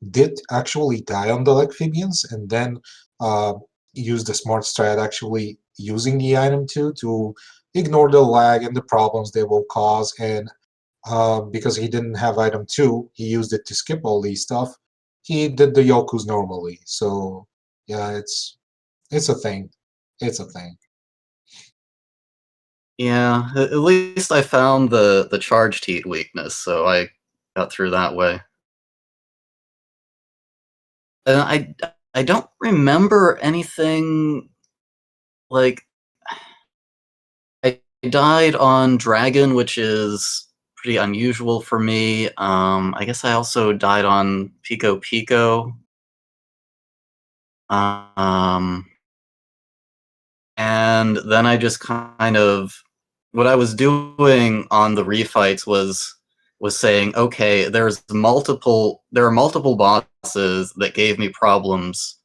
did actually die on the amphibians and then uh, use the smart strat actually using the item to ignore the lag and the problems they will cause. And because he didn't have item 2, he used it to skip all these stuff. He did the Yokus normally. So yeah, it's a thing. It's a thing. Yeah, at least I found the charged heat weakness, so I got through that way. I don't remember anything like I died on Dragon, which is pretty unusual for me. I guess I also died on Pico Pico. Um, and then I just kind of what I was doing on the refights was saying, okay, there are multiple bosses that gave me problems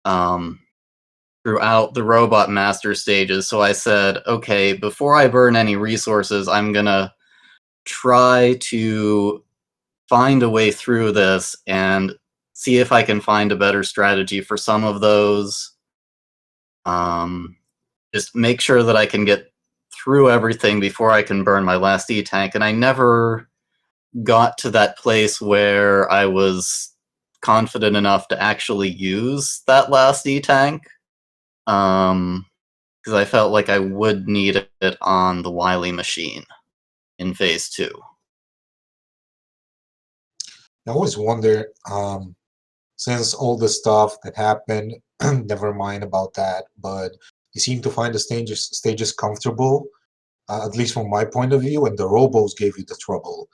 throughout the Robot Master stages. So I said, okay, before I burn any resources, I'm gonna try to find a way through this and see if I can find a better strategy for some of those. Just make sure that I can get through everything before I can burn my last E-Tank, and I never got to that place where I was confident enough to actually use that last E-Tank, because I felt like I would need it on the Wily machine in Phase 2. I always wonder, since all the stuff that happened, never mind about that, but you seem to find the stages comfortable, at least from my point of view, and the robos gave you the trouble.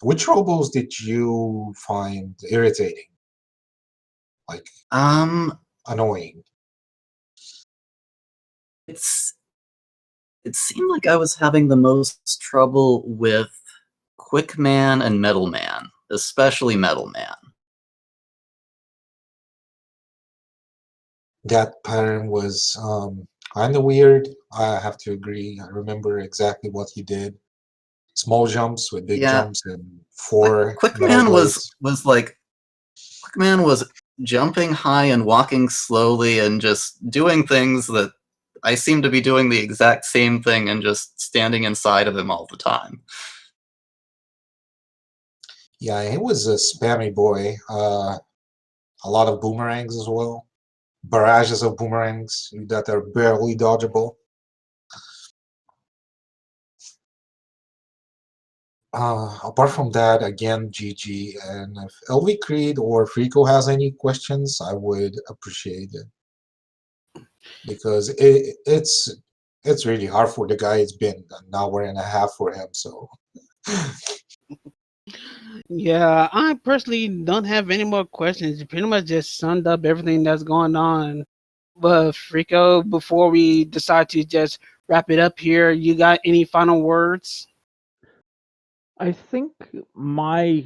Which robos did you find irritating? Like, annoying? It seemed like I was having the most trouble with Quickman and Metalman, especially Metalman. That pattern was kind of weird. I have to agree. I remember exactly what he did. Small jumps with big Yeah, jumps and 4 metal Quickman blades. Quickman was jumping high and walking slowly and just doing things that I seem to be doing the exact same thing and just standing inside of him all the time. Yeah, he was a spammy boy. A lot of boomerangs as well. Barrages of boomerangs that are barely dodgeable. Apart from that, again, GG. And if LV Creed or Frico has any questions, I would appreciate it. Because it's really hard for the guy. It's been an hour and a half for him, so... Yeah, I personally don't have any more questions. You pretty much just summed up everything that's going on. But Frico, before we decide to just wrap it up here, you got any final words? I think my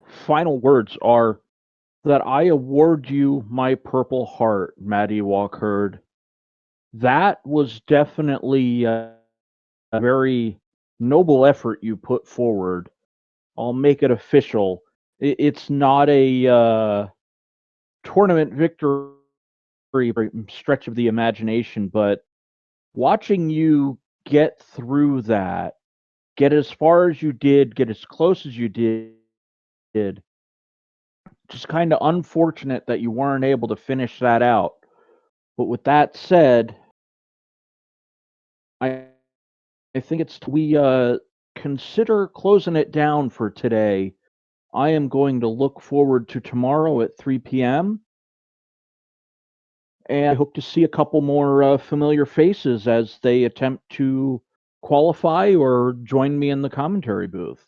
final words are that I award you my Purple Heart, Maddie Walkerd. That was definitely a very noble effort you put forward. I'll make it official. It's not a tournament victory stretch of the imagination, but watching you get through that, get as far as you did, get as close as you did, just kind of unfortunate that you weren't able to finish that out. But with that said, I think it's we consider closing it down for today. I am going to look forward to tomorrow at 3 p.m. and I hope to see a couple more familiar faces as they attempt to qualify or join me in the commentary booth.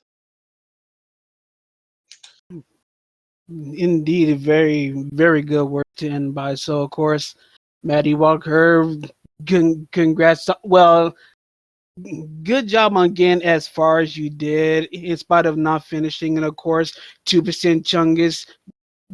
Indeed, a very, very good work to end by. So, of course, Maddie Walker, congrats. Well, good job on getting as far as you did, in spite of not finishing. And of course, 2% Chungus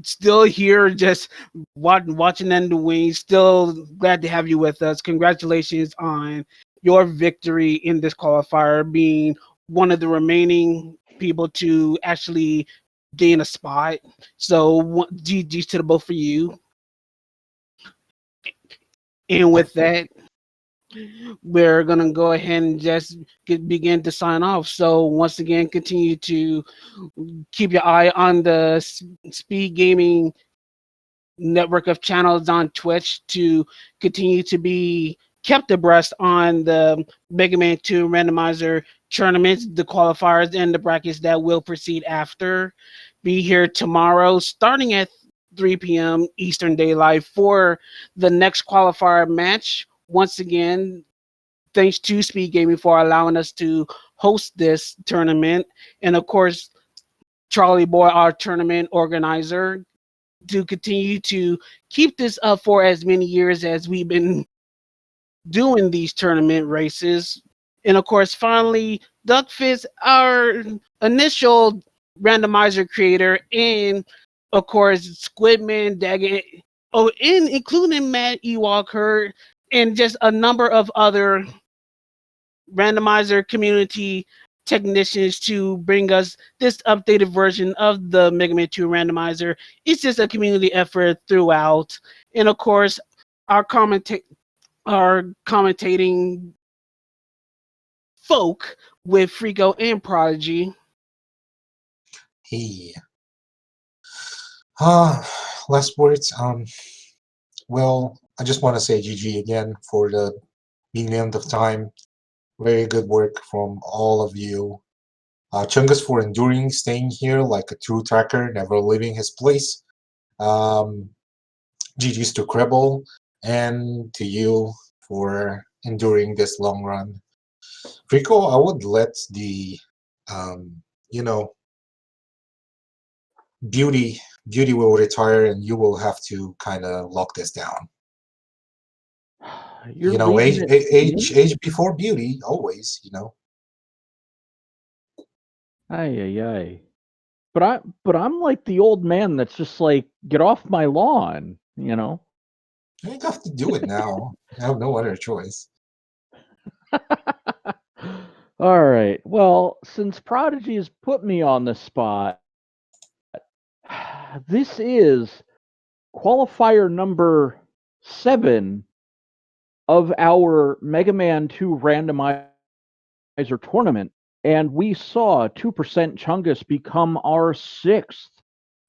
still here, just watching in the wings. Still glad to have you with us. Congratulations on your victory in this qualifier, being one of the remaining people to actually gain a spot. So GG to the both of you. And with that, we're gonna go ahead and just begin to sign off. So once again, continue to keep your eye on the Speed Gaming network of channels on Twitch to continue to be kept abreast on the Mega Man 2 randomizer tournaments, the qualifiers, and the brackets that will proceed after. Be here tomorrow starting at 3 p.m. Eastern Daylight for the next qualifier match. Once again, thanks to Speed Gaming for allowing us to host this tournament. And of course, Charlie Boy, our tournament organizer, to continue to keep this up for as many years as we've been doing these tournament races. And of course, finally, Duckfist, our initial randomizer creator, and of course, Squidman, Daggett, oh, and including Matt Ewalker, and just a number of other randomizer community technicians to bring us this updated version of the Mega Man 2 randomizer. It's just a community effort throughout. And of course, our commentating folk with Frico and Prodigy. Hey. Last words. Well, I just want to say GG again for the millionth of time. Very good work from all of you. Chungus for enduring, staying here like a true tracker, never leaving his place. GG's to Krebel, and to you for enduring this long run. Rico, I would let the, you know, Beauty will retire, and you will have to kind of lock this down. You're You know, leaving age before beauty, always. You know. Ay. But I'm like the old man that's just like, get off my lawn, you know? You have to do it now. I have no other choice. All right. Well, since Prodigy has put me on the spot, this is qualifier number 7 of our Mega Man 2 randomizer tournament. And we saw 2% Chungus become our 6th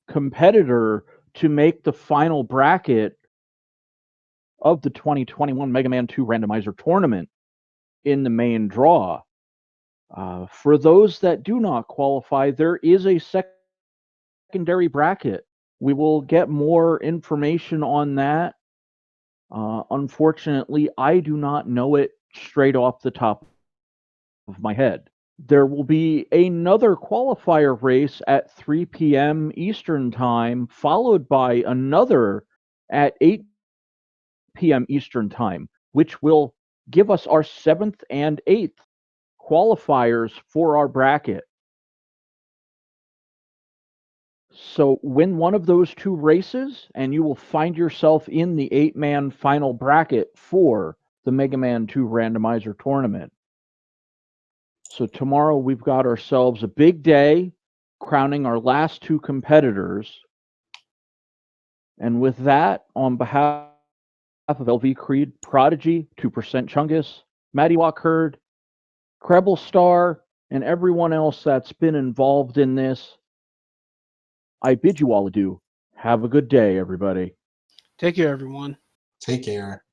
competitor to make the final bracket of the 2021 Mega Man 2 randomizer tournament in the main draw. For those that do not qualify, there is a secondary bracket. We will get more information on that. Unfortunately, I do not know it straight off the top of my head. There will be another qualifier race at 3 p.m. Eastern Time, followed by another at 8 p.m. Eastern Time, which will give us our 7th and 8th qualifiers for our bracket. So win one of those 2 races, and you will find yourself in the 8-man final bracket for the Mega Man 2 randomizer tournament. So tomorrow we've got ourselves a big day, crowning our last 2 competitors. And with that, on behalf of LV Creed, Prodigy, 2% Chungus, Matty Walk Herd, Krebel Star, and everyone else that's been involved in this, I bid you all adieu. Have a good day, everybody. Take care, everyone. Take care.